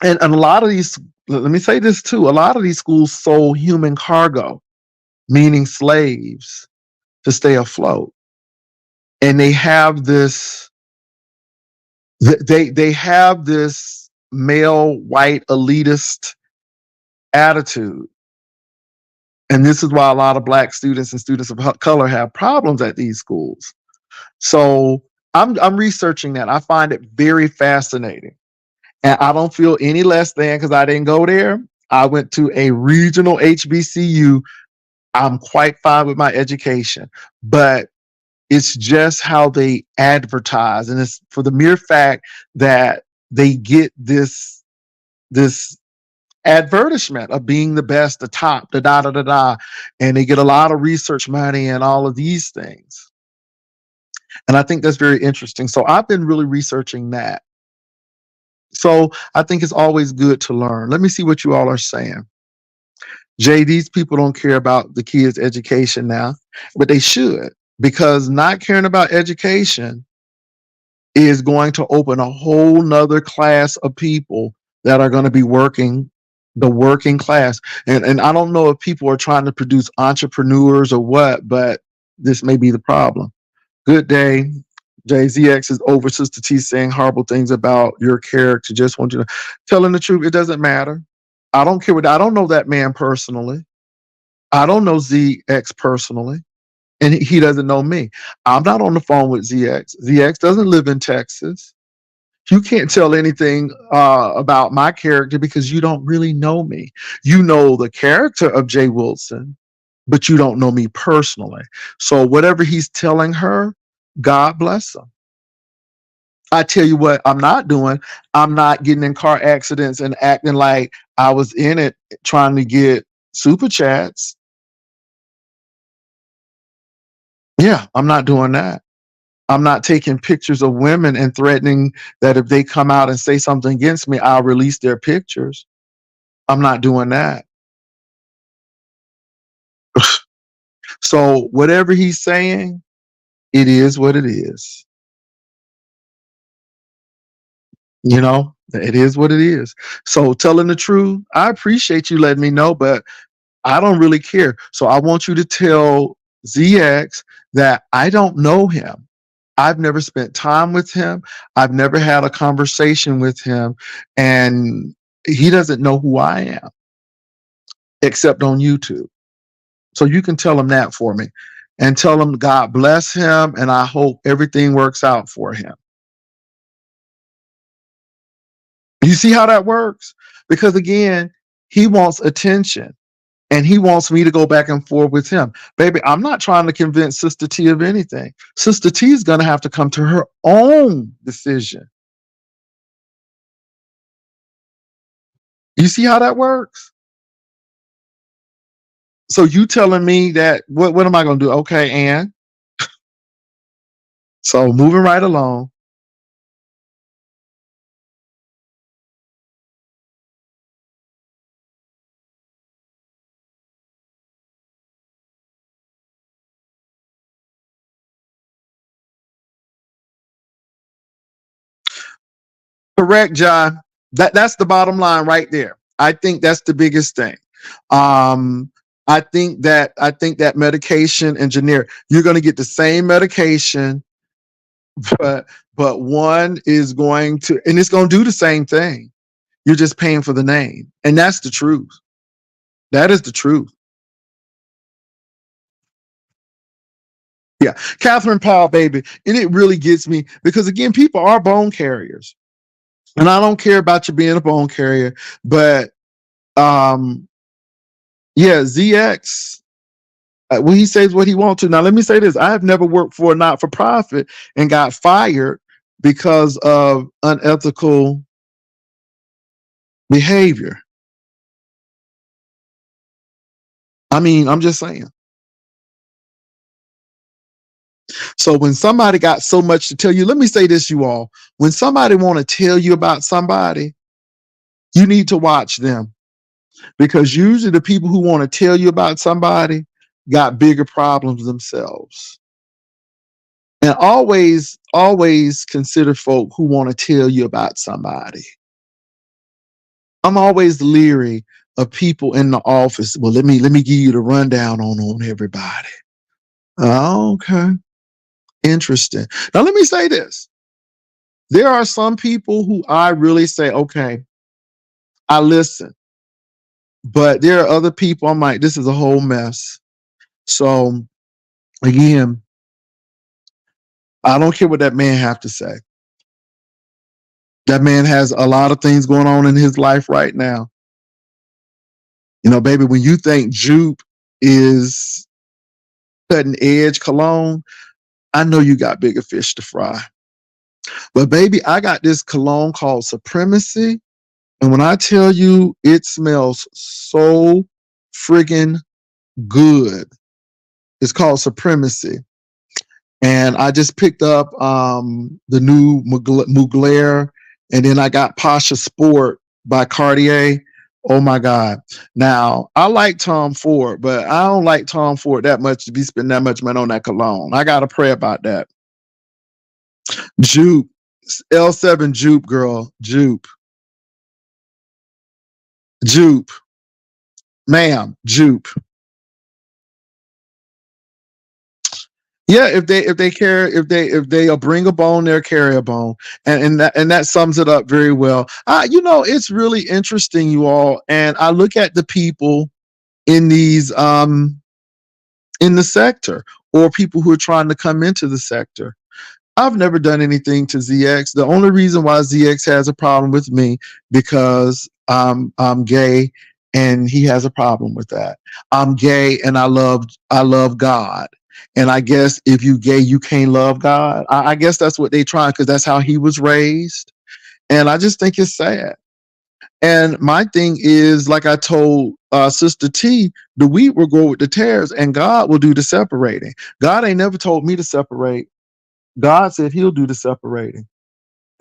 and a lot of these, let me say this too, a lot of these schools sold human cargo, meaning slaves, to stay afloat. And they have this, they have this male white elitist attitude. And this is why a lot of Black students and students of color have problems at these schools. So I'm researching that. I find it very fascinating. And I don't feel any less than because I didn't go there. I went to a regional HBCU. I'm quite fine with my education, but it's just how they advertise. And it's for the mere fact that they get this advertisement of being the best, the top, the da da da da, and they get a lot of research money and all of these things. And I think that's very interesting. So I've been really researching that. So I think it's always good to learn. Let me see what you all are saying. Jay, these people don't care about the kids' education now, but they should, because not caring about education is going to open a whole nother class of people that are going to be working, the working class. And I don't know if people are trying to produce entrepreneurs or what, but this may be the problem. Good day. JZX is over Sister T saying horrible things about your character. Just want you to telling the truth. It doesn't matter. I don't care what I don't know that man personally. I don't know ZX personally. And he doesn't know me. I'm not on the phone with ZX. ZX doesn't live in Texas. You can't tell anything about my character because you don't really know me. You know the character of Jay Wilson, but you don't know me personally. So whatever he's telling her, God bless him. I tell you what, I'm not doing. I'm not getting in car accidents and acting like I was in it trying to get super chats. Yeah, I'm not doing that. I'm not taking pictures of women and threatening that if they come out and say something against me, I'll release their pictures. I'm not doing that. So whatever he's saying, it is what it is. It is what it is. So telling the truth, I appreciate you letting me know, but I don't really care. So I want you to tell ZX that I don't know him. I've never spent time with him. I've never had a conversation with him. And he doesn't know who I am, except on YouTube. So you can tell him that for me and tell him God bless him. And I hope everything works out for him. You see how that works? Because again, he wants attention. And he wants me to go back and forth with him. Baby, I'm not trying to convince Sister T of anything. Sister T is going to have to come to her own decision. You see how that works? So you telling me that what am I going to do? Okay, and so moving right along. Correct, John. That's the bottom line right there. I think that's the biggest thing. Um, I think that medication and generic, you're going to get the same medication, but one is going to, and it's going to do the same thing. You're just paying for the name, and that's the truth. That is the truth. Yeah, Catherine Powell, baby, and it really gets me because again, people are bone carriers, and I don't care about you being a bone carrier, but um, yeah, ZX. Well, he says what he wants to. Now, let me say this: I have never worked for a not-for-profit and got fired because of unethical behavior. I mean, I'm just saying. So when somebody got so much to tell you, let me say this, you all. When somebody want to tell you about somebody, you need to watch them because usually the people who want to tell you about somebody got bigger problems themselves. And always consider folk who want to tell you about somebody. I'm always leery of people in the office. Well, let me give you the rundown on everybody. Okay, interesting. Now let me say this: there are some people who I really say, okay, I listen, but there are other people I'm like, this is a whole mess. So again, I don't care what that man have to say. That man has a lot of things going on in his life right now. You know, baby, when you think Jupe is cutting edge cologne, I know you got bigger fish to fry. But baby, I got this cologne called Supremacy. And when I tell you it smells so friggin' good, it's called Supremacy. And I just picked up the new Mugler, and then I got Pasha Sport by Cartier. Oh my God. Now, I like Tom Ford, but I don't like Tom Ford that much to be spending that much money on that cologne. I got to pray about that. Jupe, L7 Jupe, girl. Jupe, Jupe, ma'am, Jupe. Yeah, if they bring a bone, they'll carry a bone, and that sums it up very well. It's really interesting, you all, and I look at the people in these in the sector or people who are trying to come into the sector. I've never done anything to ZX. The only reason why ZX has a problem with me because I'm gay and he has a problem with that. I'm gay and I love God. And I guess if you gay, you can't love God. I guess that's what they try because that's how he was raised. And I just think it's sad. And my thing is, like I told Sister T, the wheat will grow with the tares, and God will do the separating. God ain't never told me to separate. God said he'll do the separating.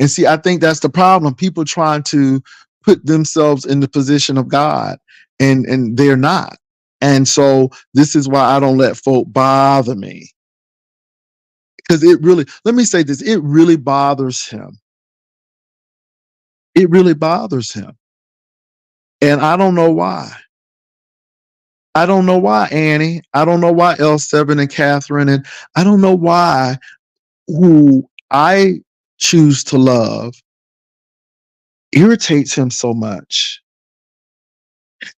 And see, I think that's the problem. People trying to put themselves in the position of God and they're not. And so this is why I don't let folk bother me. Because it really, let me say this, it really bothers him. It really bothers him. And I don't know why. I don't know why, Annie. I don't know why L7 and Catherine. And I don't know why who I choose to love irritates him so much.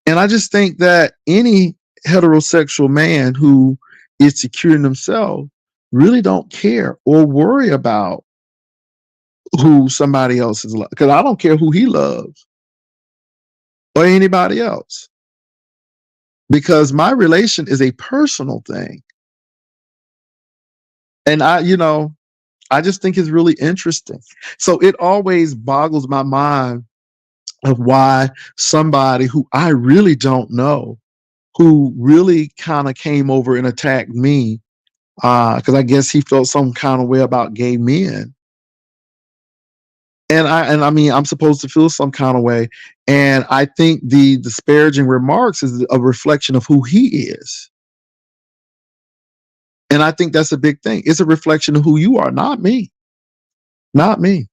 And I just think that any heterosexual man who is secure in himself really don't care or worry about who somebody else is, because I don't care who he loves or anybody else, because my relation is a personal thing. And I just think it's really interesting. So it always boggles my mind of why somebody who I really don't know, who really kind of came over and attacked me, because I guess he felt some kind of way about gay men. And I mean, I'm supposed to feel some kind of way. And I think the disparaging remarks is a reflection of who he is. And I think that's a big thing. It's a reflection of who you are, not me. Not me.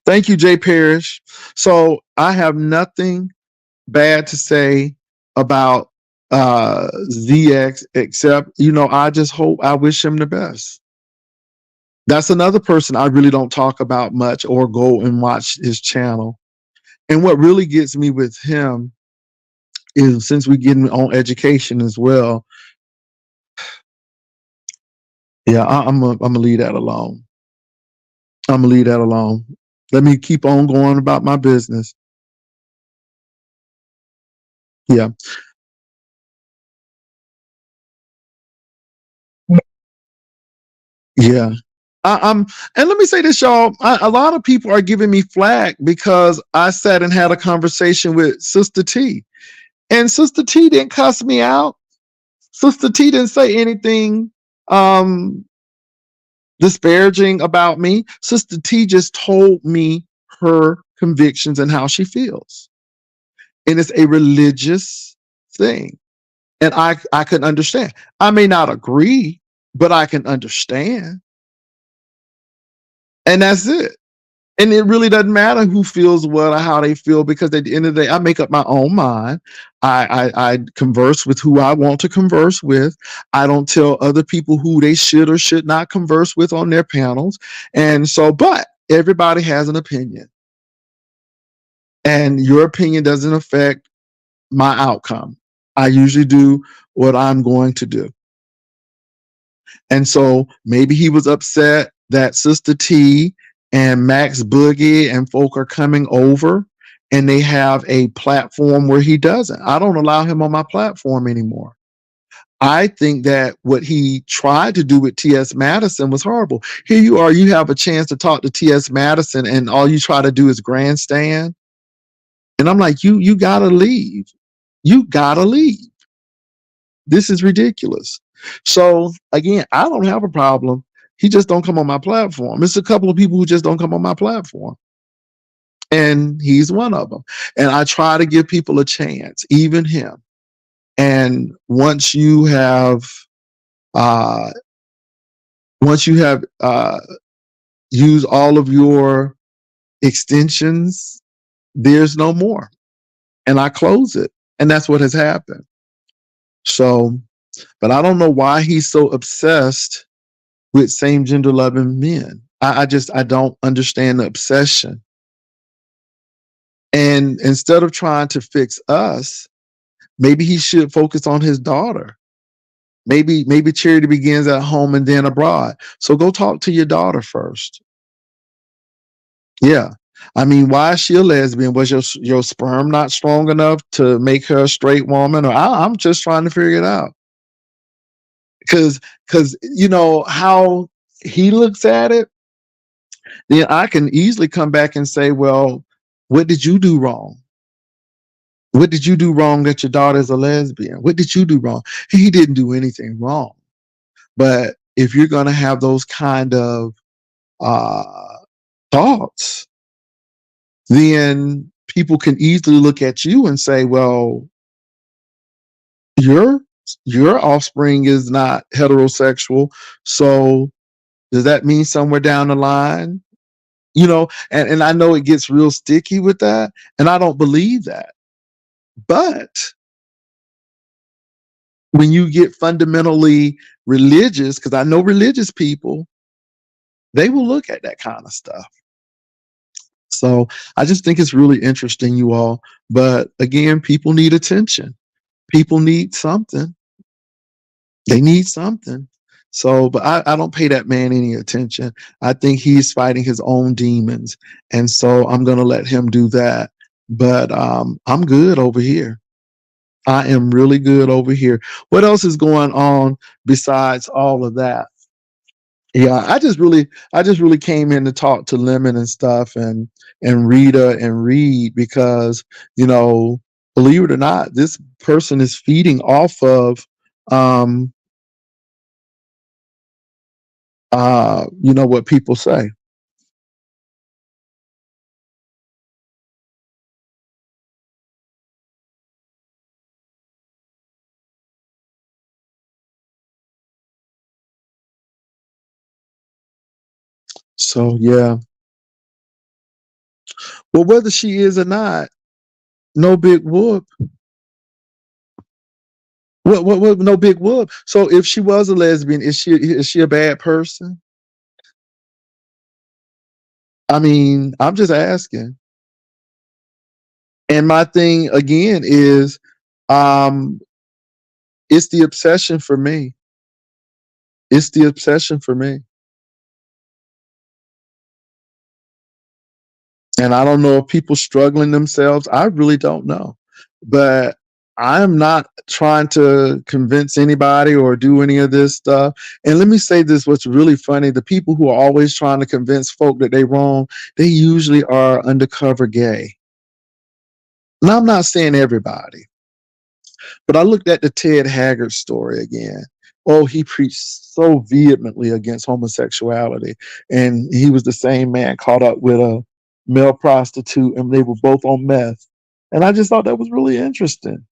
Thank you, Jay Parrish. So I have nothing bad to say about ZX except, I just hope, I wish him the best. That's another person I really don't talk about much or go and watch his channel. And what really gets me with him is, since we're getting on education as well, yeah, I'm gonna leave that alone. I'm gonna leave that alone. Let me keep on going about my business. Yeah. Yeah. I'm, and let me say this, y'all. A lot of people are giving me flack because I sat and had a conversation with Sister T, and Sister T didn't cuss me out. Sister T didn't say anything um, disparaging about me. Sister T just told me her convictions and how she feels, and it's a religious thing, and I can understand. I may not agree, but I can understand, and that's it. And it really doesn't matter who feels what or how they feel, because at the end of the day, I make up my own mind. I converse with who I want to converse with. I don't tell other people who they should or should not converse with on their panels. And so, but everybody has an opinion, and your opinion doesn't affect my outcome. I usually do what I'm going to do. And so maybe he was upset that Sister T and Max Boogie and folk are coming over and they have a platform where he doesn't. I don't allow him on my platform anymore. I think that what he tried to do with T.S. Madison was horrible. Here you are, you have a chance to talk to T.S. Madison, and all you try to do is grandstand. And I'm like, you gotta leave. You gotta leave. This is ridiculous. So again, I don't have a problem. He just don't come on my platform. It's a couple of people who just don't come on my platform, and he's one of them. And I try to give people a chance, even him. And uh, once you have used all of your extensions, there's no more, and I close it. And that's what has happened. So, but I don't know why he's so obsessed with same gender loving men. I don't understand the obsession. And instead of trying to fix us, maybe he should focus on his daughter. Maybe charity begins at home and then abroad. So go talk to your daughter first. Yeah. I mean, why is she a lesbian? Was your sperm not strong enough to make her a straight woman? Or I'm just trying to figure it out. Because how he looks at it, then I can easily come back and say, well, what did you do wrong? What did you do wrong that your daughter is a lesbian? What did you do wrong? He didn't do anything wrong. But if you're going to have those kind of uh, thoughts, then people can easily look at you and say, well, your your offspring is not heterosexual. So does that mean somewhere down the line, and I know it gets real sticky with that, and I don't believe that. But when you get fundamentally religious, because I know religious people, they will look at that kind of stuff. So I just think it's really interesting, you all. But again, people need attention. People need something. They need something. So, but I don't pay that man any attention. I think he's fighting his own demons. And so I'm going to let him do that. But I'm good over here. I am really good over here. What else is going on besides all of that? Yeah, I just really came in to talk to Lemon and stuff, and Rita and Reed, because you know, believe it or not, this person is feeding off of um what people say. So yeah. Well, whether she is or not, no big whoop. What no big whoop. So if she was a lesbian, is she a bad person? I mean, I'm just asking. And my thing again is, um, it's the obsession for me. It's the obsession for me. And I don't know if people struggling themselves. I really don't know. But I'm not trying to convince anybody or do any of this stuff. And let me say this, what's really funny, the people who are always trying to convince folk that they're wrong, they usually are undercover gay. Now I'm not saying everybody, but I looked at the Ted Haggard story again. Oh, he preached so vehemently against homosexuality. And he was the same man caught up with a male prostitute, and they were both on meth. And I just thought that was really interesting.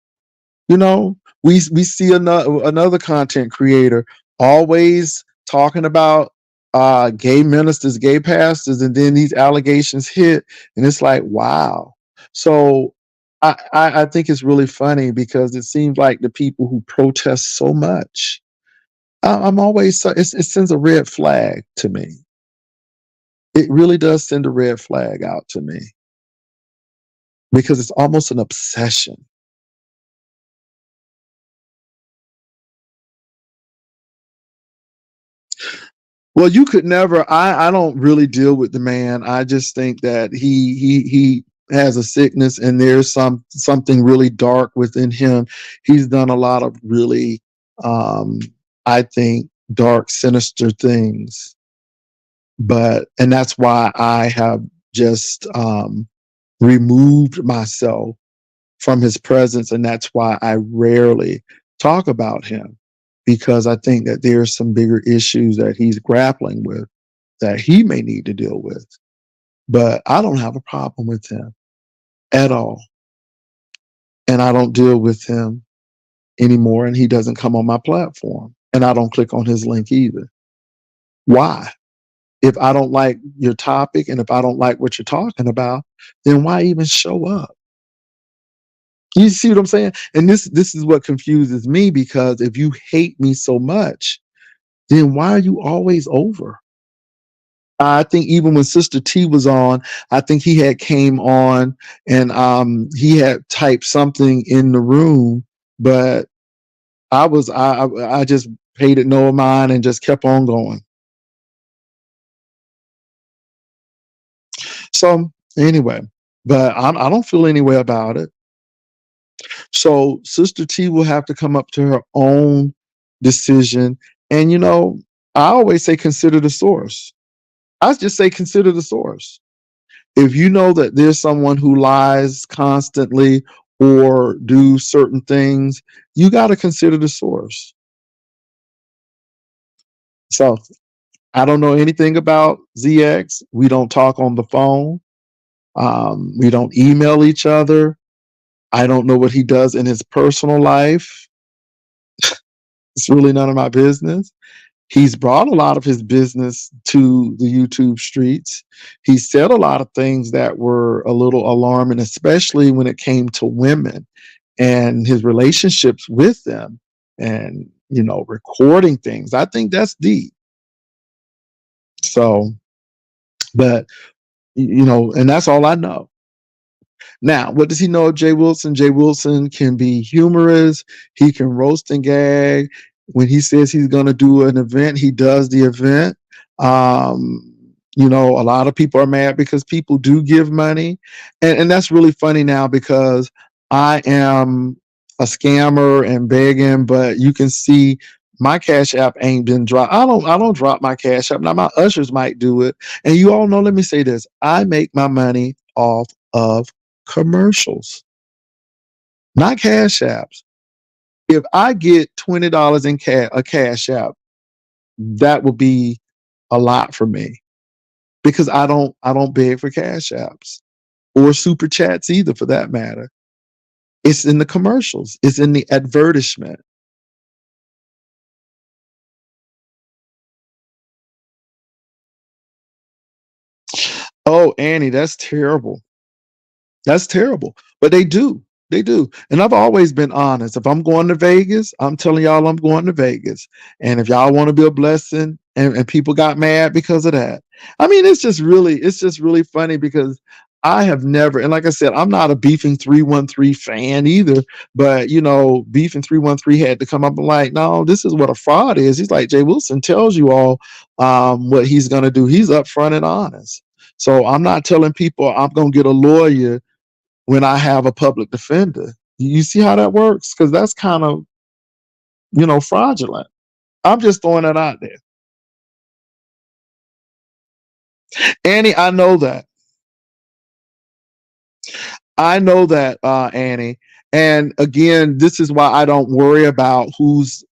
You know, we see another content creator always talking about gay ministers, gay pastors, and then these allegations hit, and it's like, wow. So I think it's really funny because it seems like the people who protest so much, I'm always it sends a red flag to me. It really does send a red flag out to me because it's almost an obsession. Well, you could never. I don't really deal with the man. I just think that he has a sickness, and there's something really dark within him. He's done a lot of really, um, I think, dark, sinister things. And that's why I have just removed myself from his presence, and that's why I rarely talk about him, because I think that there's some bigger issues that he's grappling with that he may need to deal with. But I don't have a problem with him at all, and I don't deal with him anymore, and he doesn't come on my platform, and I don't click on his link either. Why? If I don't like your topic and if I don't like what you're talking about, then why even show up? You see what I'm saying? And this is what confuses me, because if you hate me so much, then why are you always over? I think even when Sister T was on, I think he had came on, and he had typed something in the room, but I just paid it no mind and just kept on going. So anyway, but I don't feel any way about it. So Sister T will have to come up to her own decision. And I always say consider the source. I just say consider the source. If you know that there's someone who lies constantly or do certain things, you got to consider the source. So I don't know anything about ZX. We don't talk on the phone. We don't email each other. I don't know what he does in his personal life. It's really none of my business. He's brought a lot of his business to the YouTube streets. He said a lot of things that were a little alarming, especially when it came to women and his relationships with them, and, recording things. I think that's deep. So, but, and that's all I know. Now, what does he know of Jay Wilson? Jay Wilson can be humorous. He can roast and gag. When he says he's going to do an event, he does the event. A lot of people are mad because people do give money. And that's really funny now, because I am a scammer and begging, but you can see My cash app ain't been dropped. I don't drop my cash app. Now my ushers might do it. And you all know, let me say this. I make my money off of commercials, not cash apps. If I get $20 in a cash app, that would be a lot for me because I don't beg for cash apps or super chats either for that matter. It's in the commercials. It's in the advertisement. Oh, Annie, that's terrible. That's terrible. But they do. They do. And I've always been honest. If I'm going to Vegas, I'm telling y'all I'm going to Vegas. And if y'all want to be a blessing and people got mad because of that. I mean, it's just really funny because I have never, and like I said, I'm not a beefing 313 fan either. But beefing 313 had to come up and like, no, this is what a fraud is. He's like, Jay Wilson tells you all what he's gonna do. He's upfront and honest. So I'm not telling people I'm gonna get a lawyer when I have a public defender. You see how that works? Because that's kind of, fraudulent. I'm just throwing that out there. Annie, I know that. I know that, Annie. And again, this is why I don't worry about who's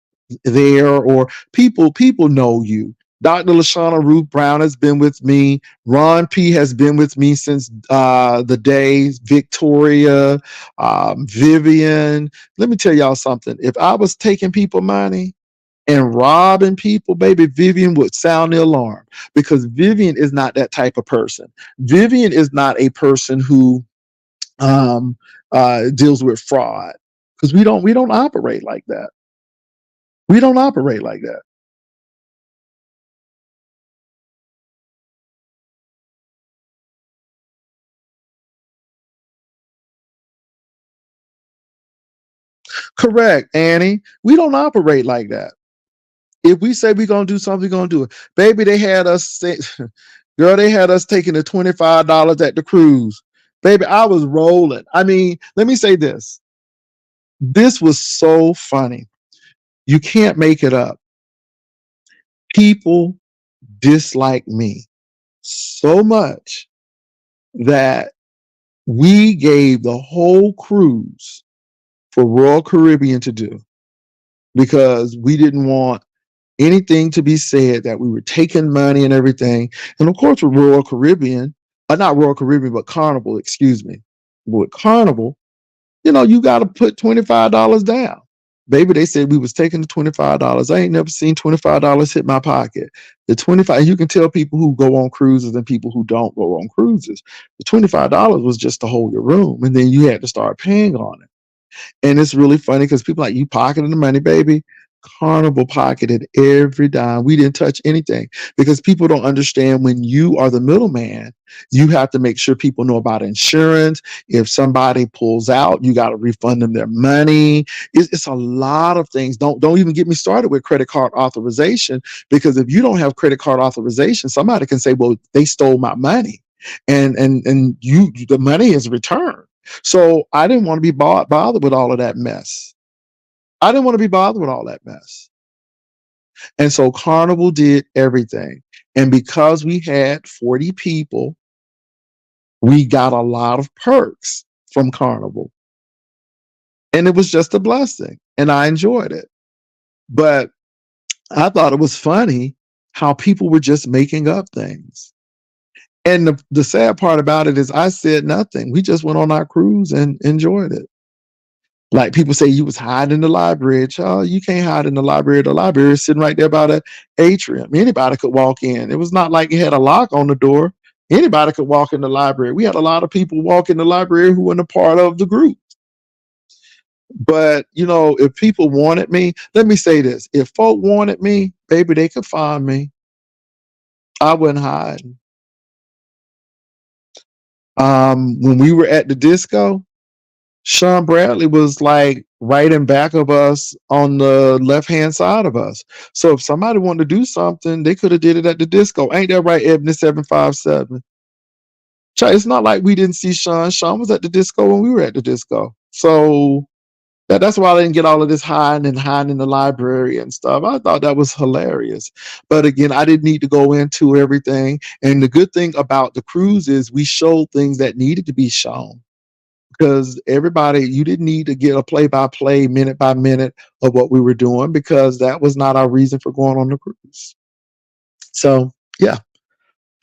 there or people. People know you. Dr. Lashana Ruth Brown has been with me. Ron P has been with me since the days. Victoria, Vivian. Let me tell y'all something. If I was taking people money and robbing people, baby, Vivian would sound the alarm because Vivian is not that type of person. Vivian is not a person who um, deals with fraud because we don't operate like that. We don't operate like that. Correct, Annie. We don't operate like that. If we say we're gonna do something, we're gonna do it. Baby, they had us say, girl, they had us taking the $25 at the cruise. Baby, I was rolling. I mean, let me say this. This was so funny. You can't make it up. People dislike me so much that we gave the whole cruise for Royal Caribbean to do because we didn't want anything to be said that we were taking money and everything. And of course, with Royal Caribbean, not Royal Caribbean, but Carnival, excuse me. With Carnival, you got to put $25 down. Baby, they said we was taking the $25. I ain't never seen $25 hit my pocket. The 25, you can tell people who go on cruises and people who don't go on cruises. The $25 was just to hold your room, and then you had to start paying on it. And it's really funny because people like, you pocketing the money, baby. Carnival pocketed every dime. We didn't touch anything because people don't understand when you are the middleman, you have to make sure people know about insurance. If somebody pulls out, you got to refund them their money. It's a lot of things. Don't even get me started with credit card authorization because if you don't have credit card authorization, somebody can say, well, they stole my money and the money is returned. So I didn't want to be bothered with all of that mess. I didn't want to be bothered with all that mess. And so Carnival did everything. And because we had 40 people, we got a lot of perks from Carnival. And it was just a blessing. And I enjoyed it. But I thought it was funny how people were just making up things. And the sad part about it is I said nothing. We just went on our cruise and enjoyed it. Like people say you was hiding in the library. Child, you can't hide in the library. The library is sitting right there by the atrium. Anybody could walk in. It was not like it had a lock on the door. Anybody could walk in the library. We had a lot of people walk in the library who weren't a part of the group. But if people wanted me, let me say this. If folk wanted me, baby, they could find me. I wasn't hiding. When we were at the disco, Sean Bradley was like right in back of us on the left hand side of us. So if somebody wanted to do something, they could have did it at the disco. Ain't that right, Ebony 757? It's not like we didn't see Sean. Sean was at the disco when we were at the disco. So That's why I didn't get all of this hiding in the library and stuff. I thought that was hilarious. But again, I didn't need to go into everything. And the good thing about the cruise is we showed things that needed to be shown, because everybody, you didn't need to get a play by play, minute by minute of what we were doing, because that was not our reason for going on the cruise. So, yeah.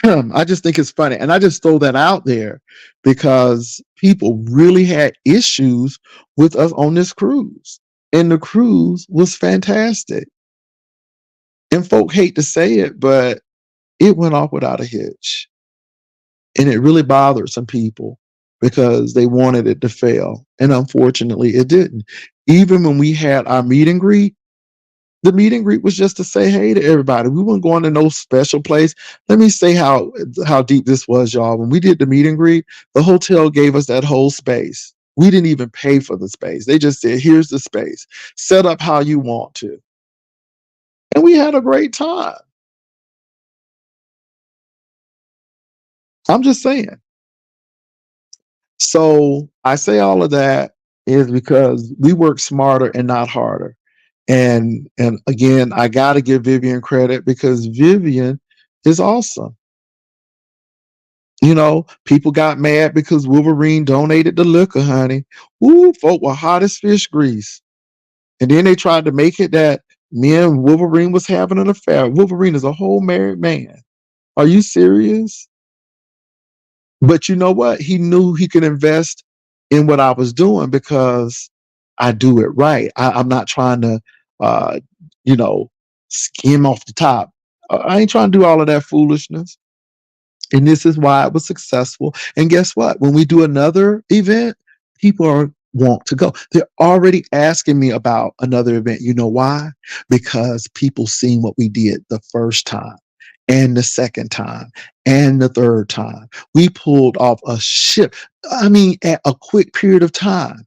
I just think it's funny. And I just throw that out there because people really had issues with us on this cruise. And the cruise was fantastic. And folk hate to say it, but it went off without a hitch. And it really bothered some people because they wanted it to fail. And unfortunately, it didn't. Even when we had our meet and greet, the meet and greet was just to say hey to everybody. We weren't going to no special place. Let me say how deep this was, y'all. When we did the meet and greet, the hotel gave us that whole space. We didn't even pay for the space. They just said, here's the space. Set up how you want to. And we had a great time. I'm just saying. So I say all of that is because we work smarter and not harder. And again, I got to give Vivian credit because Vivian is awesome. You know, people got mad because Wolverine donated the liquor, honey. Ooh, folk were hot as fish grease. And then they tried to make it that me and Wolverine was having an affair. Wolverine is a whole married man. Are you serious? But you know what? He knew he could invest in what I was doing because I do it right. I'm not trying to, uh, you know, skim off the top. I ain't trying to do all of that foolishness. And this is why it was successful. And guess what? When we do another event, people are want to go. They're already asking me about another event. You know why? Because people seen what we did the first time and the second time and the third time. We pulled off a ship. I mean, at a quick period of time.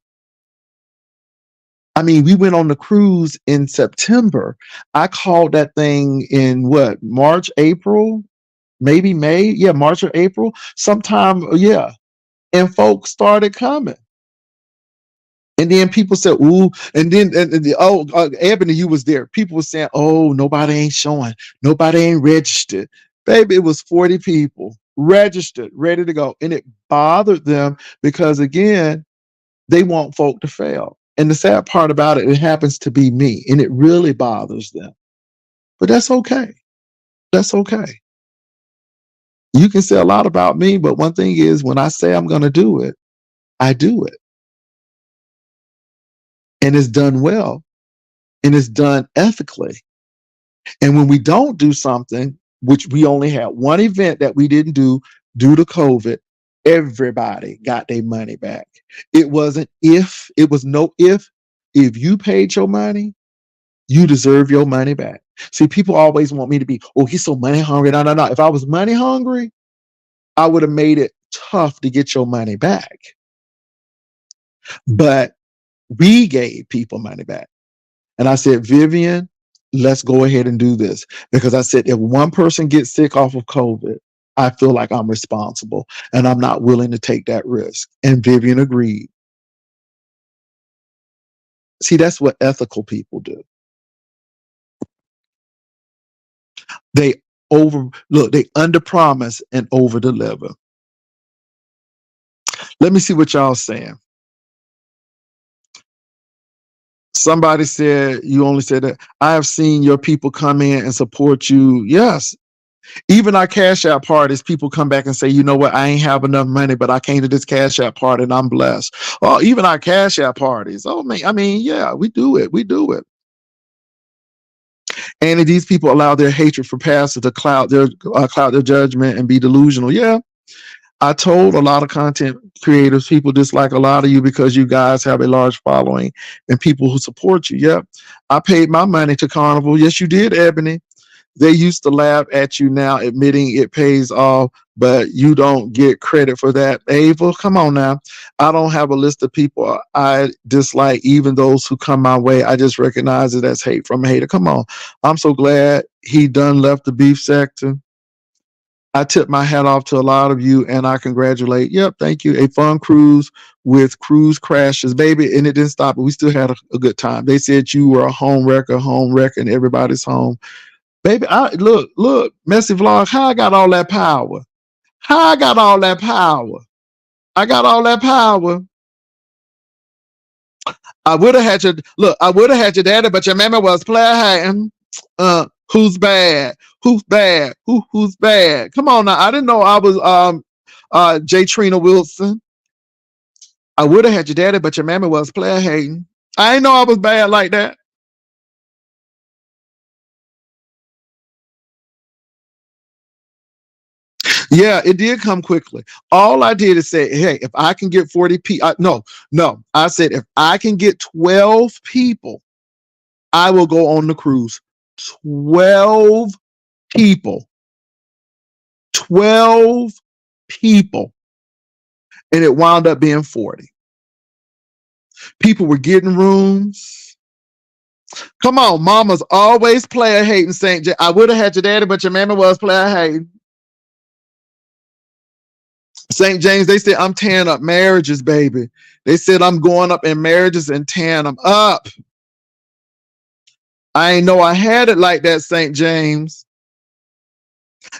I mean, we went on the cruise in September. I called that thing in what, March, April? Maybe May, yeah, March or April, sometime, yeah. And folks started coming. And then people said, ooh, and Ebony, you was there. People were saying, oh, nobody ain't showing. Nobody ain't registered. Baby, it was 40 people registered, ready to go. And it bothered them because, again, they want folk to fail. And the sad part about it, it happens to be me. And it really bothers them. But that's okay. That's okay. You can say a lot about me, but one thing is when I say I'm going to do it, I do it. And it's done well and it's done ethically. And when we don't do something, which we only had one event that we didn't do due to COVID, everybody got their money back. It wasn't if, it was no if. If you paid your money, you deserve your money back. See, people always want me to be, oh, he's so money hungry. No, no, no. If I was money hungry, I would have made it tough to get your money back. But we gave people money back. And I said, Vivian, let's go ahead and do this. Because I said, if one person gets sick off of COVID, I feel like I'm responsible and I'm not willing to take that risk. And Vivian agreed. See, that's what ethical people do. They they under promise and over deliver. Let me see what y'all saying. Somebody said, you only said that. I have seen your people come in and support you. Yes. Even our Cash App parties, people come back and say, you know what, I ain't have enough money, but I came to this Cash App party and I'm blessed. Oh, even our Cash App parties. Oh, man, I mean, yeah, we do it. We do it. And if these people allow their hatred for pastors to cloud their judgment and be delusional. Yeah. I told a lot of content creators, people dislike a lot of you because you guys have a large following and people who support you. Yep. I paid my money to Carnival. Yes, you did, Ebony. They used to laugh at you now, admitting it pays off, but you don't get credit for that. Ava, come on now. I don't have a list of people I dislike, even those who come my way. I just recognize it as hate from a hater. Come on. I'm so glad he done left the beef sector. I tip my hat off to a lot of you, and I congratulate. Yep, thank you. A fun cruise with cruise crashes, baby, and it didn't stop. We still had a good time. They said you were a home wrecker, and everybody's home, baby. I look, messy vlog. How I got all that power? How I got all that power? I got all that power. I would have had your look. I would have had your daddy, but your mama was player hating. Who's bad? Who's bad? Who's bad? Come on now. I didn't know I was J. Trina Wilson. I would have had your daddy, but your mama was player hating. I didn't know I was bad like that. Yeah, it did come quickly. All I did is say, hey, if I can get 40 people, no. I said, if I can get 12 people, I will go on the cruise. 12 people. 12 people. And it wound up being 40. People were getting rooms. Come on, mama's always player hating St. James. I would have had your daddy, but your mama was player hating. St. James, they said, I'm tearing up marriages, baby. They said, I'm going up in marriages and tearing them up. I ain't know I had it like that, St. James.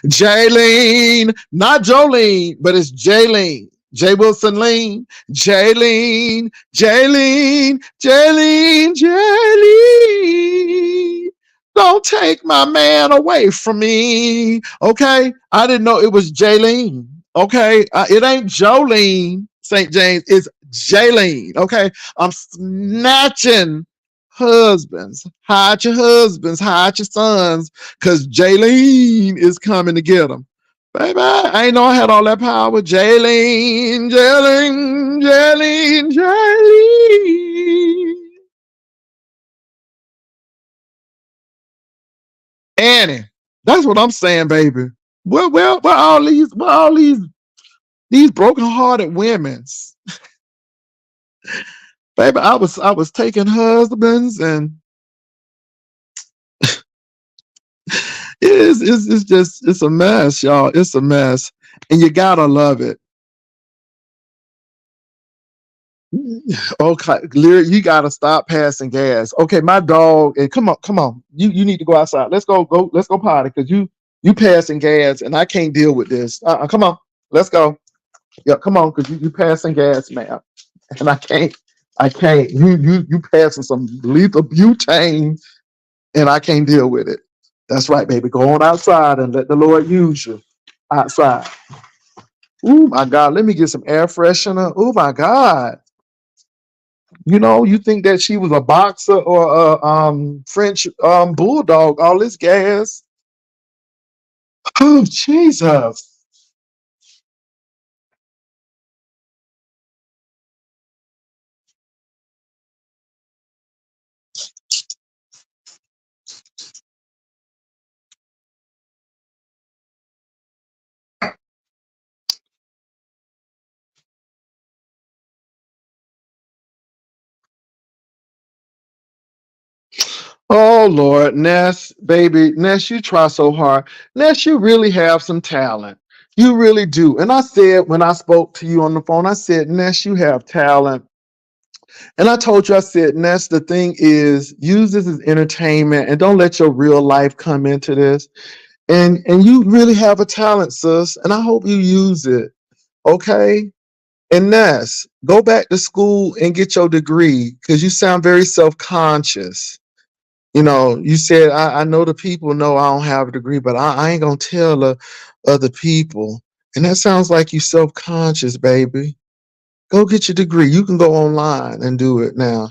Jaylene, not Jolene, but it's Jaylene. J. Wilson Lean, Jaylene, Jaylene, Jaylene, Jaylene. Don't take my man away from me. Okay. I didn't know it was Jaylene. Okay. It ain't Jolene St. James. It's Jaylene. Okay. I'm snatching husbands. Hide your husbands. Hide your sons. Because Jaylene is coming to get them. Baby, I ain't know I had all that power. Jaylene, Jaylene, Jaylene, Jaylene. Annie, that's what I'm saying, baby. Where all these broken-hearted women's, baby. I was taking husbands, and it's just it's a mess, y'all. It's a mess, and you gotta love it. Okay, Lyric, you gotta stop passing gas. Okay, my dog, and come on. You need to go outside. Let's go potty because you passing gas and I can't deal with this. Come on, let's go. Yeah, come on, because you passing gas, man. And I can't. You passing some lethal butane and I can't deal with it. That's right, baby. Go on outside and let the Lord use you. Outside. Oh my God, let me get some air freshener. Oh my God. You think that she was a boxer or a French bulldog, all this gas. Oh, Jesus. Oh, Lord. Ness, baby. Ness, you try so hard. Ness, you really have some talent. You really do. And I said, when I spoke to you on the phone, I said, Ness, you have talent. And I told you, I said, Ness, the thing is, use this as entertainment and don't let your real life come into this. And you really have a talent, sis. And I hope you use it. Okay. And Ness, go back to school and get your degree because you sound very self-conscious. You said, I know the people know I don't have a degree, but I ain't going to tell the other people. And that sounds like you self-conscious, baby. Go get your degree. You can go online and do it now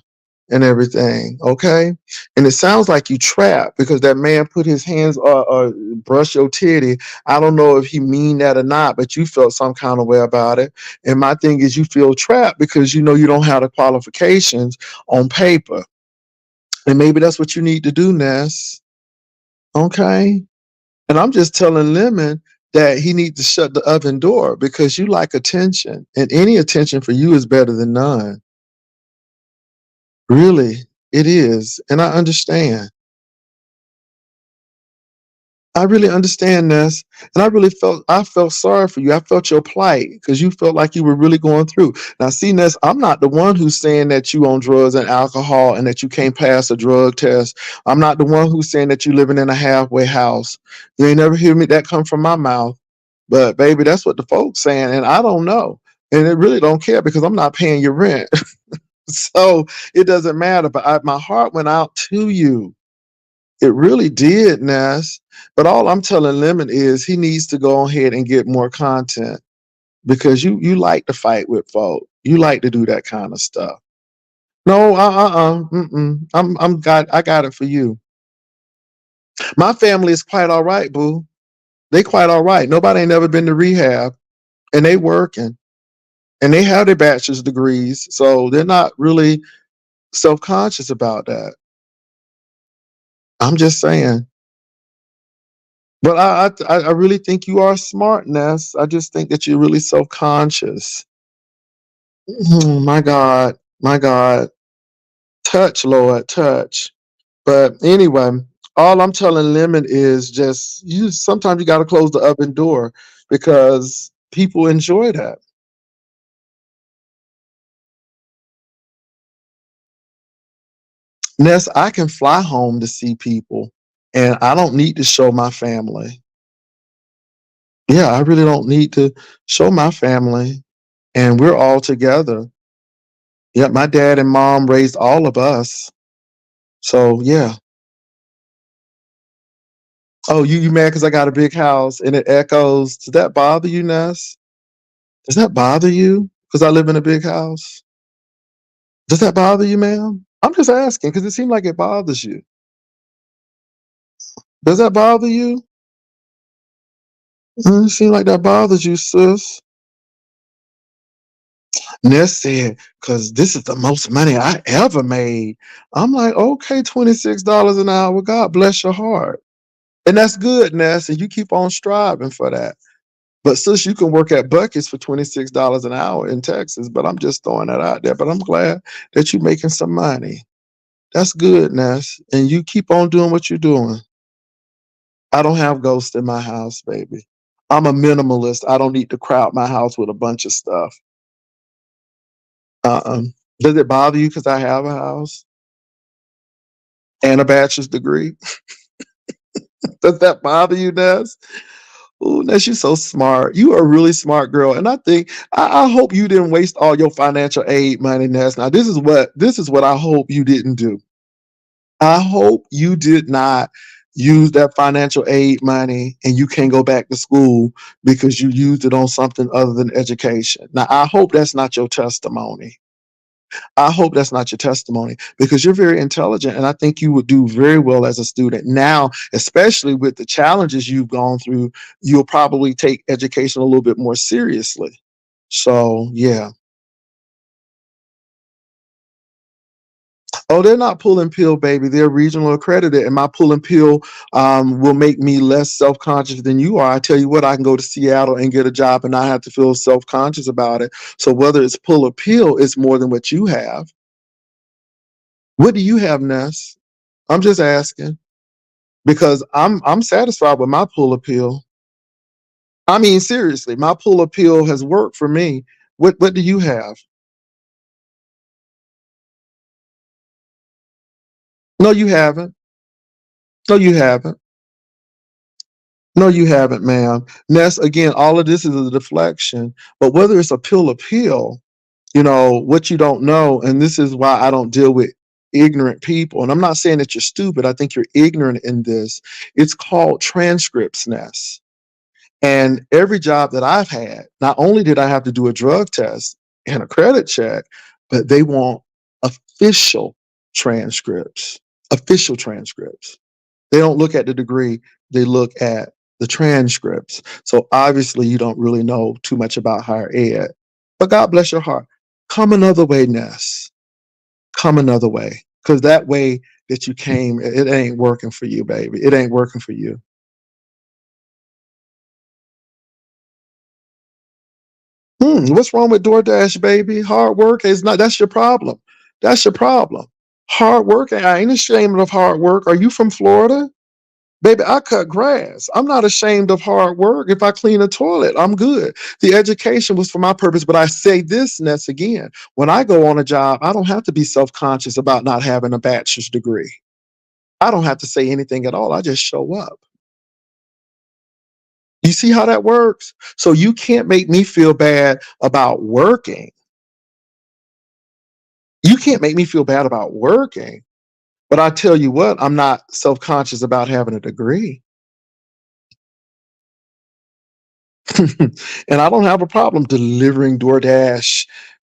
and everything. Okay. And it sounds like you trapped because that man put his hands or brush your titty. I don't know if he mean that or not, but you felt some kind of way about it. And my thing is you feel trapped because you don't have the qualifications on paper. And maybe that's what you need to do, Ness. Okay. And I'm just telling Lemon that he needs to shut the oven door because you like attention, and any attention for you is better than none. Really, it is. And I understand. I really understand this, and I felt sorry for you. I felt your plight because you felt like you were really going through. Now, see, Ness, I'm not the one who's saying that you on drugs and alcohol and that you can't pass a drug test. I'm not the one who's saying that you living in a halfway house. You ain't never hear me that come from my mouth. But baby, that's what the folks saying, and I don't know, and it really don't care because I'm not paying your rent, so it doesn't matter. But my heart went out to you. It really did, Ness. But all I'm telling Lemon is he needs to go ahead and get more content because you like to fight with folk. You like to do that kind of stuff. No, mm-mm. I got it for you. My family is quite all right, boo. They quite all right. Nobody ain't never been to rehab, and they working, and they have their bachelor's degrees, so they're not really self conscious about that. I'm just saying. But I really think you are smart, Ness. I just think that you're really self conscious. My God, my God, touch, Lord, touch. But anyway, all I'm telling Lemon is just you. Sometimes you got to close the oven door because people enjoy that. Ness, I can fly home to see people, and I don't need to show my family. Yeah, I really don't need to show my family, and we're all together. Yeah, my dad and mom raised all of us. So yeah. Oh, you mad because I got a big house and it echoes? Does that bother you, Ness? Does that bother you? Because I live in a big house. Does that bother you, ma'am? I'm just asking because it seems like it bothers you. Does that bother you? It seems like that bothers you, sis. Ness said, because this is the most money I ever made. I'm like, okay, $26 an hour. God bless your heart. And that's good, Ness. And you keep on striving for that. But sis, you can work at Bucky's for $26 an hour in Texas. But I'm just throwing that out there. But I'm glad that you're making some money. That's good, Ness. And you keep on doing what you're doing. I don't have ghosts in my house, baby. I'm a minimalist. I don't need to crowd my house with a bunch of stuff. Uh-uh. Does it bother you because I have a house and a bachelor's degree? Does that bother you, Ness? Ooh, Ness, you're so smart. You are a really smart girl, and I think I hope you didn't waste all your financial aid money, Ness. Now, this is what I hope you didn't do. I hope you did not use that financial aid money and you can't go back to school because you used it on something other than education. Now, I hope that's not your testimony. I hope that's not your testimony because you're very intelligent and I think you would do very well as a student. Now, especially with the challenges you've gone through, you'll probably take education a little bit more seriously. So, yeah. Oh, they're not pull and peel, baby. They're regional accredited, and my pull and peel will make me less self conscious than you are. I tell you what, I can go to Seattle and get a job and not have to feel self conscious about it. So whether it's pull or peel, it's more than what you have. What do you have, Ness? I'm just asking because I'm satisfied with my pull appeal. I mean, seriously, my pull appeal has worked for me. What do you have? No, you haven't. No, you haven't. No, you haven't, ma'am. Ness, again, all of this is a deflection. But whether it's a pill or pill, what you don't know, and this is why I don't deal with ignorant people. And I'm not saying that you're stupid. I think you're ignorant in this. It's called transcripts, Ness. And every job that I've had, not only did I have to do a drug test and a credit check, but they want official transcripts, official transcripts. They don't look at the degree, they look at the transcripts. So obviously, you don't really know too much about higher ed. But God bless your heart. Come another way, Ness. Come another way. Because that way that you came, it ain't working for you, baby. It ain't working for you. What's wrong with DoorDash, baby? Hard work is not, that's your problem. That's your problem. Hard work, I ain't ashamed of hard work. Are you from Florida? Baby, I cut grass. I'm not ashamed of hard work. If I clean a toilet, I'm good. The education was for my purpose, but I say this, Ness, again. When I go on a job, I don't have to be self-conscious about not having a bachelor's degree. I don't have to say anything at all. I just show up. You see how that works? So you can't make me feel bad about working. You can't make me feel bad about working. But I tell you what, I'm not self-conscious about having a degree. And I don't have a problem delivering DoorDash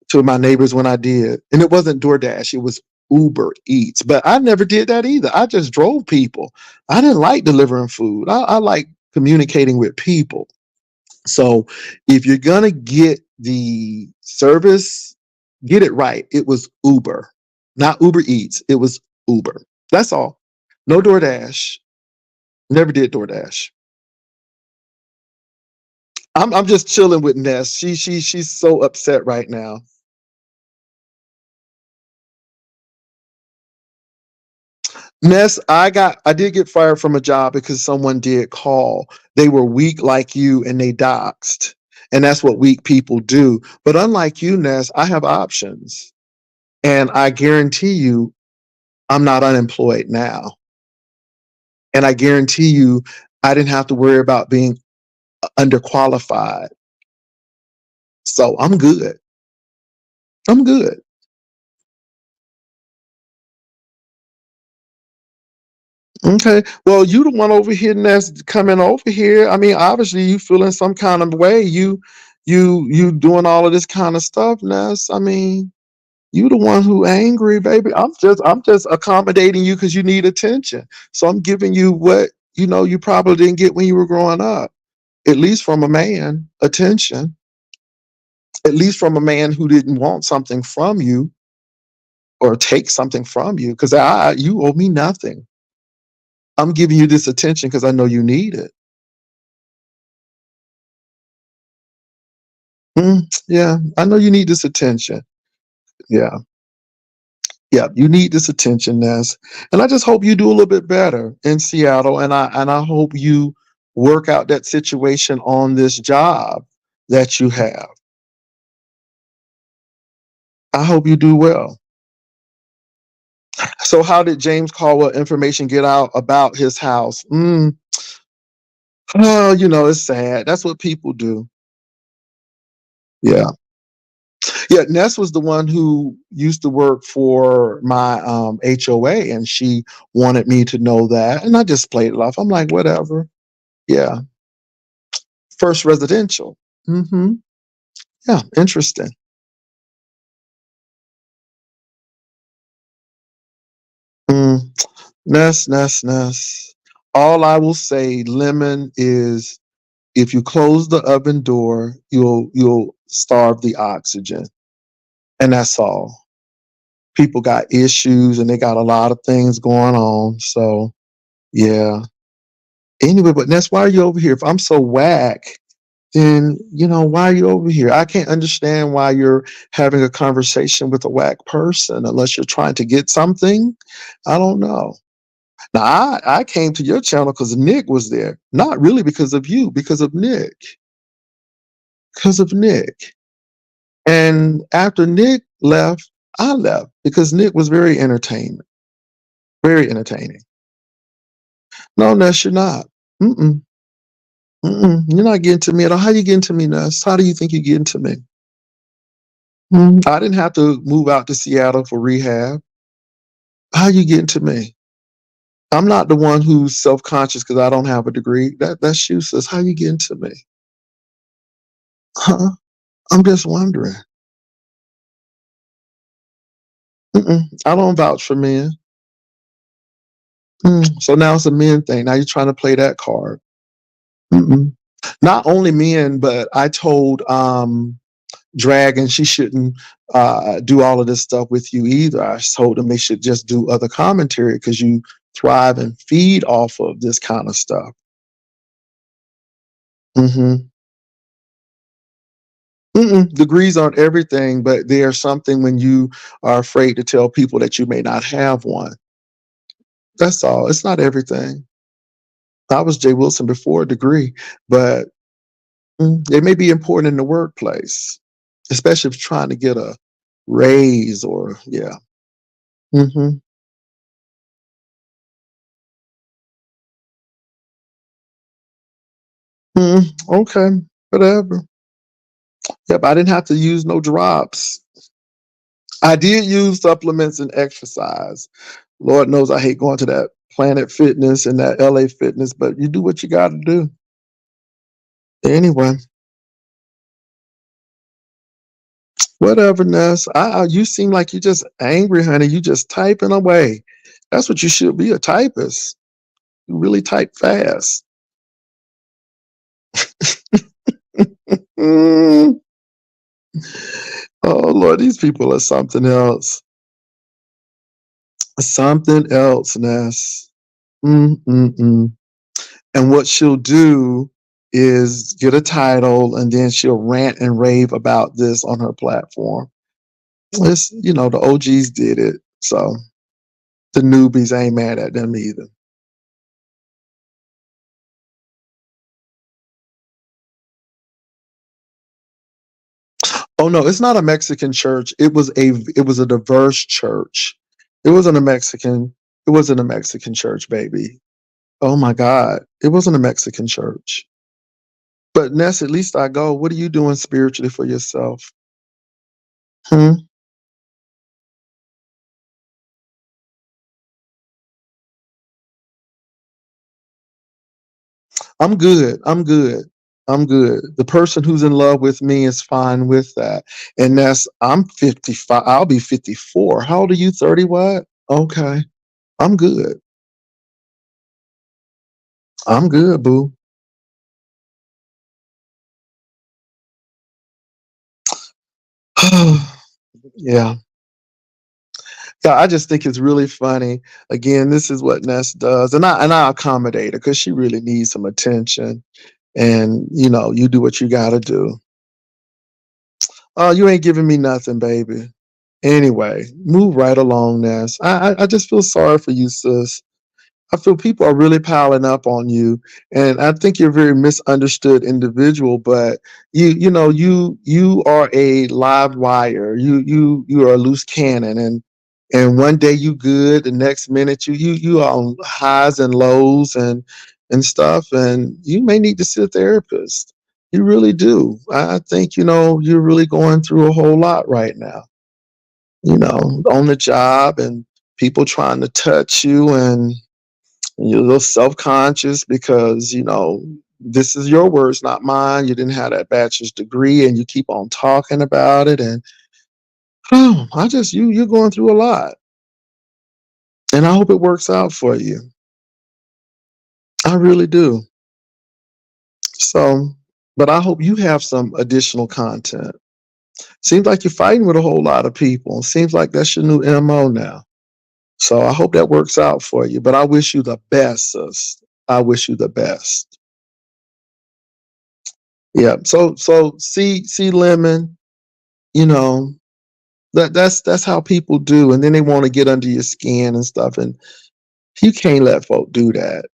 to my neighbors when I did. And it wasn't DoorDash, it was Uber Eats. But I never did that either. I just drove people. I didn't like delivering food. I like communicating with people. So if you're gonna get the service, get it right. It was Uber, not Uber Eats. It was Uber. That's all. No DoorDash. Never did DoorDash. I'm just chilling with Ness. She's so upset right now. Ness, I did get fired from a job because someone did call. They were weak like you and they doxed. And that's what weak people do. But unlike you, Ness, I have options. And I guarantee you, I'm not unemployed now. And I guarantee you, I didn't have to worry about being underqualified. So I'm good. I'm good. Okay. Well, you the one over here that's coming over here. I mean, obviously you feeling some kind of way. You doing all of this kind of stuff, Ness. I mean, you the one who angry, baby. I'm just accommodating you because you need attention. So I'm giving you what you probably didn't get when you were growing up. At least from a man, attention. At least from a man who didn't want something from you or take something from you. Because you owe me nothing. I'm giving you this attention because I know you need it. Yeah, I know you need this attention. Yeah, yeah, you need this attention, Ness. And I just hope you do a little bit better in Seattle. And I hope you work out that situation on this job that you have. I hope you do well. So, how did James Caldwell information get out about his house? Oh, it's sad. That's what people do. Yeah. Yeah, Ness was the one who used to work for my HOA, and she wanted me to know that, and I just played it off. I'm like, whatever. Yeah, First Residential. Hmm. Yeah, interesting. Mm. Ness. All I will say, lemon, is if you close the oven door, you'll starve the oxygen, and that's all. People got issues, and they got a lot of things going on. So yeah. Anyway, but that's why are you over here? If I'm so whack, then why are you over here? I can't understand why you're having a conversation with a whack person unless you're trying to get something. I don't know. Now I came to your channel because Nick was there. Not really because of you, because of Nick. Because of Nick. And after Nick left, I left because Nick was very entertaining. Very entertaining. No, Ness, you're not. Mm-mm. Mm-mm. You're not getting to me at all. How you getting to me, Ness? How do you think you're getting to me? I didn't have to move out to Seattle for rehab. How you getting to me? I'm not the one who's self-conscious because I don't have a degree. That's you, sis. How you getting to me? Huh? I'm just wondering. I don't vouch for men. So now it's a men thing. Now you're trying to play that card. Mm-mm. Not only men, but I told Dragon she shouldn't do all of this stuff with you either. I told them they should just do other commentary because you thrive and feed off of this kind of stuff. Hmm. Degrees aren't everything, but they are something when you are afraid to tell people that you may not have one. That's all. It's not everything. I was Jay Wilson before a degree, but it may be important in the workplace, especially if you're trying to get a raise or yeah. Hmm. Okay, whatever. Yep, I didn't have to use no drops. I did use supplements and exercise. Lord knows I hate going to that Planet Fitness and that LA Fitness, but you do what you got to do. Anyway, whatever, Ness. You seem like you just angry, honey. You just typing away. That's what you should be, a typist. You really type fast. Mm. Oh Lord, these people are something else. Something else, Ness. Mm-mm-mm. And what she'll do is get a title and then she'll rant and rave about this on her platform. It's, the OGs did it. So the newbies ain't mad at them either. Oh no, it's not a Mexican church. It was a diverse church. It wasn't a Mexican. It wasn't a Mexican church, baby. Oh my God. It wasn't a Mexican church. But Ness, at least I go. What are you doing spiritually for yourself? Hmm? I'm good. I'm good. I'm good. The person who's in love with me is fine with that. And I'm 55. I'll be 54. How old are you? 30 what? Okay. I'm good. I'm good, boo. Yeah. Yeah, I just think it's really funny. Again, this is what Ness does. And I accommodate her because she really needs some attention. And you do what you gotta do. Oh, you ain't giving me nothing, baby. Anyway, move right along, Ness. I just feel sorry for you, sis. I feel people are really piling up on you, and I think you're a very misunderstood individual. But you are a live wire. You are a loose cannon, and one day you good, the next minute you are on highs and lows and stuff, and you may need to see a therapist. You really do. I think you're really going through a whole lot right now. On the job and people trying to touch you and you're a little self-conscious because this is your words, not mine. You didn't have that bachelor's degree and you keep on talking about it. And I just you're going through a lot, and I hope it works out for you. I really do. So, but I hope you have some additional content. Seems like you're fighting with a whole lot of people. Seems like that's your new MO now. So I hope that works out for you. But I wish you the best, sis. I wish you the best. Yeah. So see lemon, you know, that's how people do. And then they want to get under your skin and stuff. And you can't let folk do that.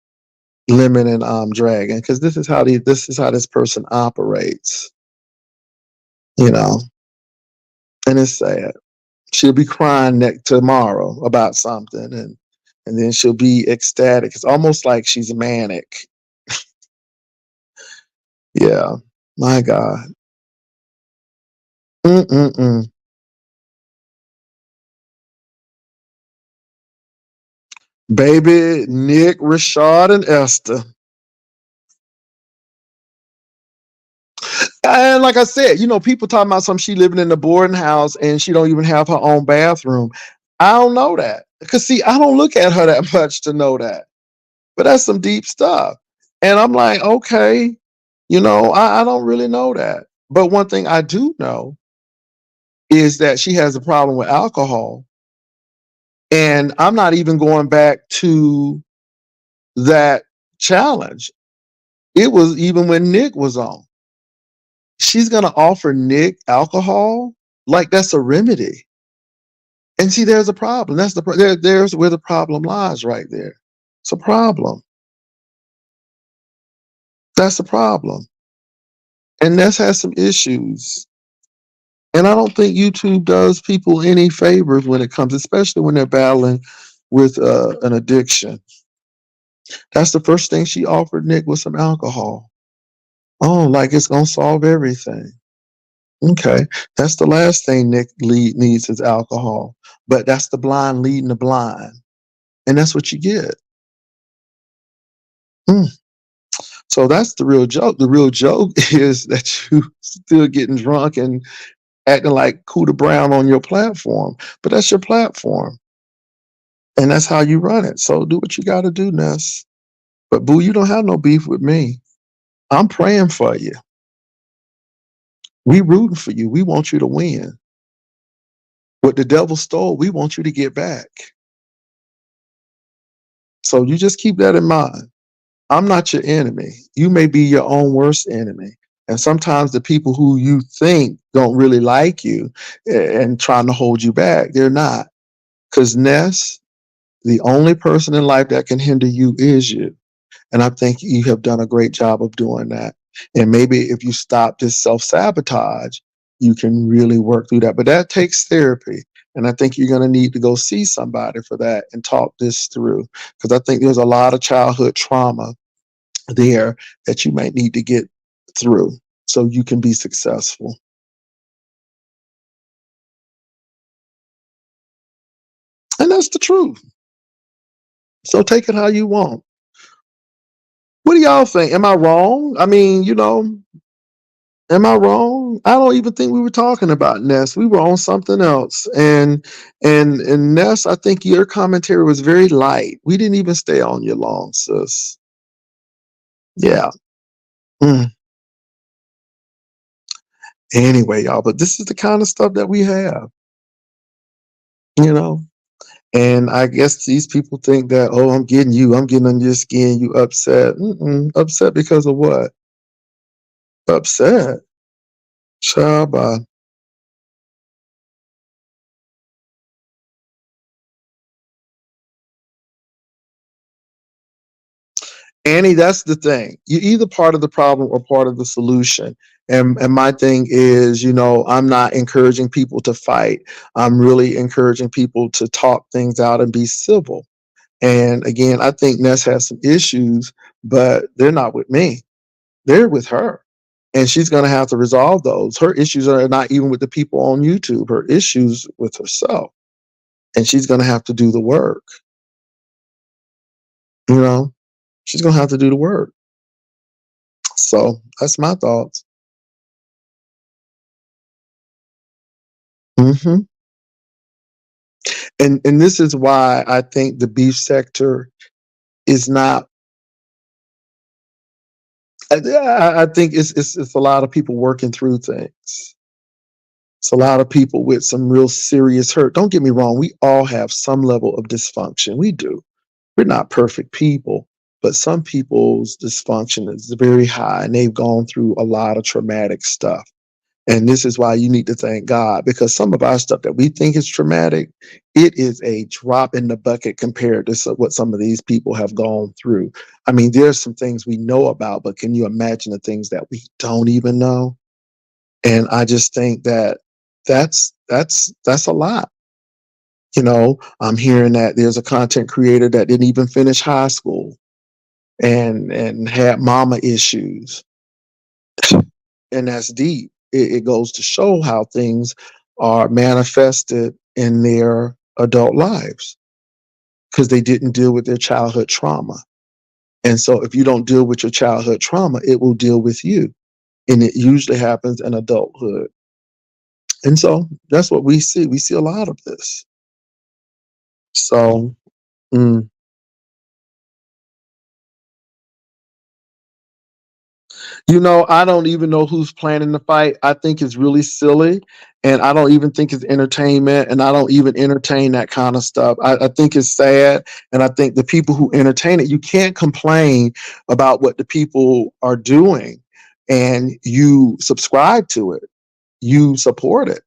Lemon and dragon, because this is how this person operates, you know, and it's sad. She'll be crying tomorrow about something and then she'll be ecstatic. It's almost like she's manic. Yeah. My God. Mm-mm-mm. Baby, Nick, Rashad, and Esther. And like I said, people talking about she living in the boarding house and she don't even have her own bathroom. I don't know that. Because see, I don't look at her that much to know that. But that's some deep stuff. And I'm like, okay, I don't really know that. But one thing I do know is that she has a problem with alcohol. And I'm not even going back to that challenge. It was even when Nick was on. She's going to offer Nick alcohol like that's a remedy. And see, there's a problem. There's where the problem lies right there. It's a problem. That's the problem. And Ness has some issues. And I don't think YouTube does people any favors when it comes, especially when they're battling with an addiction. That's the first thing she offered Nick was some alcohol. Oh, like it's gonna solve everything. Okay, that's the last thing Nick needs is alcohol. But that's the blind leading the blind, and that's what you get. Mm. So that's the real joke. The real joke is that you still getting drunk and acting like Cooter Brown on your platform. But that's your platform, and that's how you run it. So do what you got to do, Ness. But boo, you don't have no beef with me. I'm praying for you. We rooting for you. We want you to win. What the devil stole, we want you to get back. So you just keep that in mind. I'm not your enemy. You may be your own worst enemy. And sometimes the people who you think don't really like you and trying to hold you back, they're not. Because Ness, the only person in life that can hinder you is you. And I think you have done a great job of doing that. And maybe if you stop this self sabotage, you can really work through that. But that takes therapy. And I think you're going to need to go see somebody for that and talk this through. Because I think there's a lot of childhood trauma there that you might need to get through so you can be successful. And that's the truth. So take it how you want. What do y'all think? Am I wrong? I mean, am I wrong? I don't even think we were talking about Ness. We were on something else. And Ness, I think your commentary was very light. We didn't even stay on you long, sis. Yeah. Mm. Anyway, y'all, but this is the kind of stuff that we have, you know. And I guess these people think that, oh, I'm getting you, I'm getting under your skin, you upset. Upset because of what? Upset. Child, bye. Annie, that's the thing. You're either part of the problem or part of the solution. And my thing is, I'm not encouraging people to fight. I'm really encouraging people to talk things out and be civil. And again, I think Ness has some issues, but they're not with me. They're with her. And she's going to have to resolve those. Her issues are not even with the people on YouTube. Her issues with herself. And she's going to have to do the work. You know, she's going to have to do the work. So that's my thoughts. Hmm. And this is why I think the beef sector is not. I think it's a lot of people working through things. It's a lot of people with some real serious hurt. Don't get me wrong. We all have some level of dysfunction. We do. We're not perfect people, but some people's dysfunction is very high and they've gone through a lot of traumatic stuff. And this is why you need to thank God because some of our stuff that we think is traumatic, it is a drop in the bucket compared to what some of these people have gone through. I mean, there's some things we know about, but can you imagine the things that we don't even know? And I just think that that's a lot. I'm hearing that there's a content creator that didn't even finish high school and had mama issues, and that's deep. It goes to show how things are manifested in their adult lives because they didn't deal with their childhood trauma. And so, if you don't deal with your childhood trauma, it will deal with you, and it usually happens in adulthood. And so, that's what we see. We see a lot of this. So. mm, I don't even know who's planning the fight. I think it's really silly, and I don't even think it's entertainment, and I don't even entertain that kind of stuff. I think it's sad, and I think the people who entertain it, you can't complain about what the people are doing, and you subscribe to it, you support it,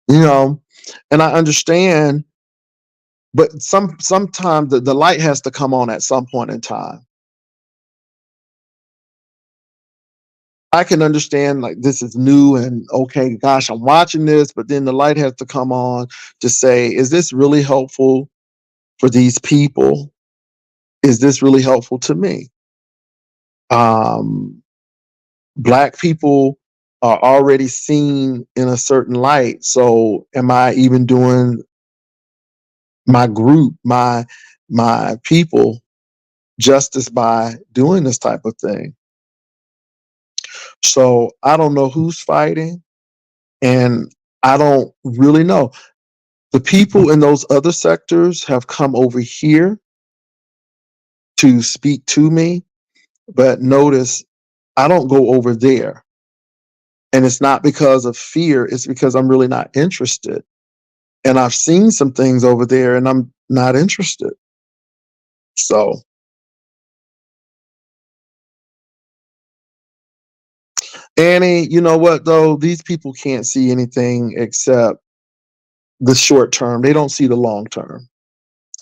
you know, and I understand, but sometimes the light has to come on at some point in time. I can understand like this is new and okay, gosh, I'm watching this, but then the light has to come on to say, is this really helpful for these people? Is this really helpful to me? Um, Black people are already seen in a certain light. So am I even doing my group, my people justice by doing this type of thing? So I don't know who's fighting, and I don't really know. The people in those other sectors have come over here to speak to me, but notice I don't go over there. And it's not because of fear, it's because I'm really not interested. And I've seen some things over there and I'm not interested. So, Annie, you know what though? These people can't see anything except the short term. They don't see the long term.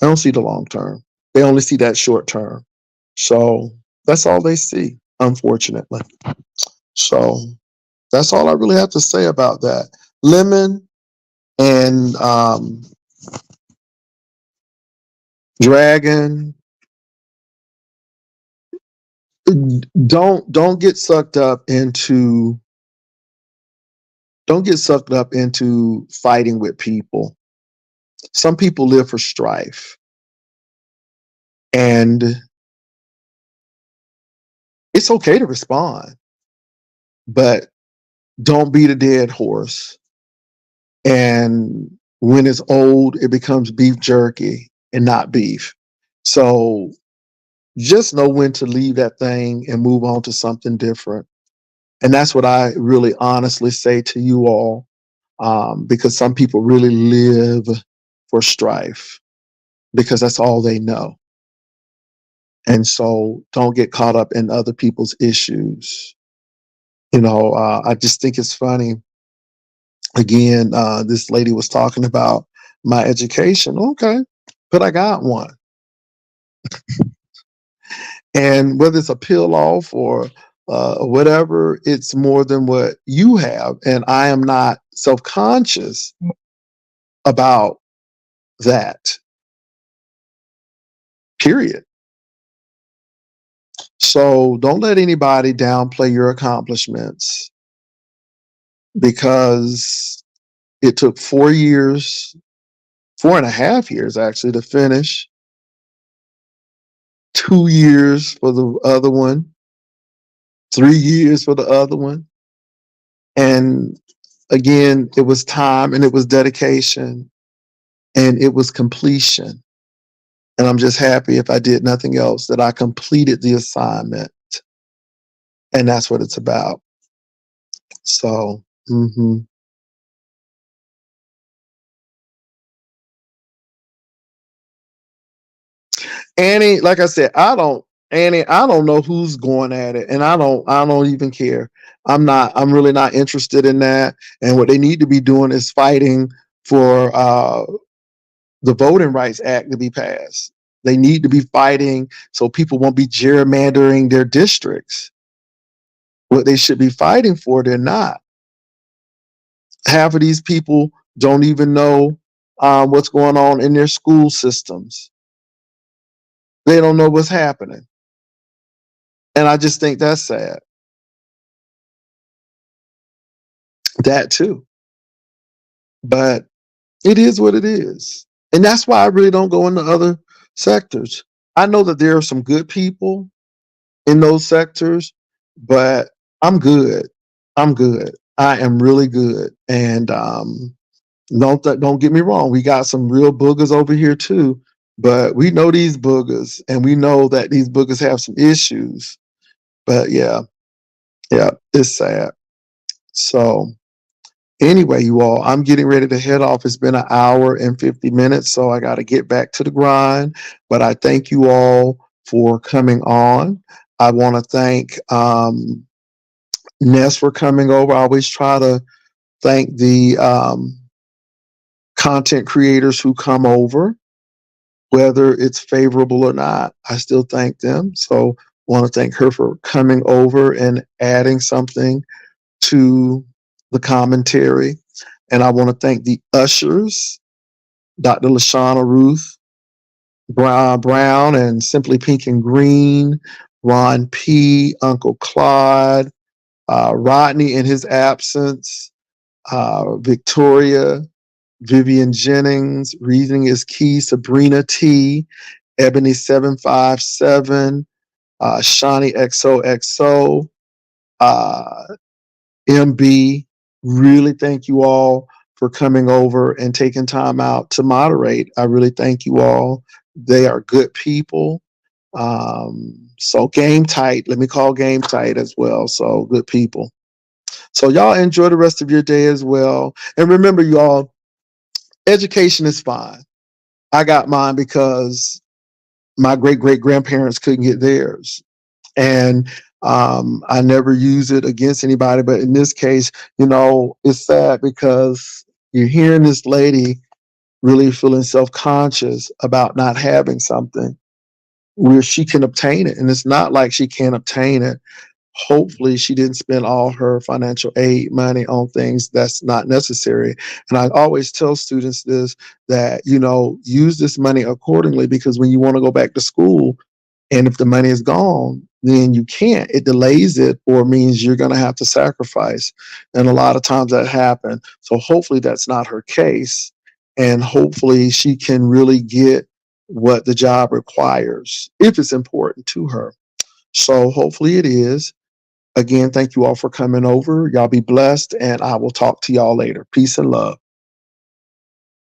They don't see the long term. They only see that short term. So that's all they see, unfortunately. So that's all I really have to say about that. Lemon and Dragon, don't get sucked up into fighting with people. Some people live for strife, and it's okay to respond, but don't beat a dead horse. And when it's old, it becomes beef jerky and not beef. So just know when to leave that thing and move on to something different. And that's what I really honestly say to you all, because some people really live for strife because that's all they know. And so don't get caught up in other people's issues. I just think it's funny. Again, this lady was talking about my education. Okay, but I got one. And whether it's a peel off or whatever, it's more than what you have. And I am not self conscious about that, period. So don't let anybody downplay your accomplishments because it took 4 years, 4.5 years actually to finish, 2 years for the other one, 3 years for the other one. And again, it was time and it was dedication and it was completion. And I'm just happy if I did nothing else that I completed the assignment. And that's what it's about. So, Annie, like I said, Annie, I don't know who's going at it, and I don't even care. I'm really not interested in that. And what they need to be doing is fighting for the Voting Rights Act to be passed. They need to be fighting so people won't be gerrymandering their districts. What they should be fighting for, they're not. Half of these people don't even know what's going on in their school systems. They don't know what's happening. And I just think that's sad. That too. But it is what it is. And that's why I really don't go into other sectors. I know that there are some good people in those sectors, but I'm good. I'm good. I am really good. And don't get me wrong. We got some real boogers over here too, but we know these boogers and we know that these boogers have some issues. But yeah, it's sad. So anyway, you all, I'm getting ready to head off. It's been an hour and 50 minutes, so I got to get back to the grind. But I thank you all for coming on. I want to thank Ness for coming over. I always try to thank the content creators who come over, whether it's favorable or not. I still thank them. So Want to thank her for coming over and adding something to the commentary. And I want to thank the ushers, Dr. Lashana Ruth Brown and Simply Pink and Green, Ron P., Uncle Claude, Rodney in his absence, Victoria, Vivian Jennings, Reasoning is Key, Sabrina T., Ebony 757, Shawnee XOXO, uh, MB. Really thank you all for coming over and taking time out to moderate. I really thank you all. They are good people. So game tight. Let me call game tight as well. So good people. So y'all enjoy the rest of your day as well. And remember, y'all, education is fine. I got mine because my great great grandparents couldn't get theirs. And I never use it against anybody. But in this case, it's sad because you're hearing this lady really feeling self conscious about not having something where she can obtain it. And it's not like she can't obtain it. Hopefully she didn't spend all her financial aid money on things that's not necessary. And I always tell students this, that, use this money accordingly, because when you want to go back to school, and if the money is gone, then you can't. It delays it or means you're going to have to sacrifice. And a lot of times that happens. So hopefully that's not her case. And hopefully she can really get what the job requires if it's important to her. So hopefully it is. Again, thank you all for coming over. Y'all be blessed, and I will talk to y'all later. Peace and love.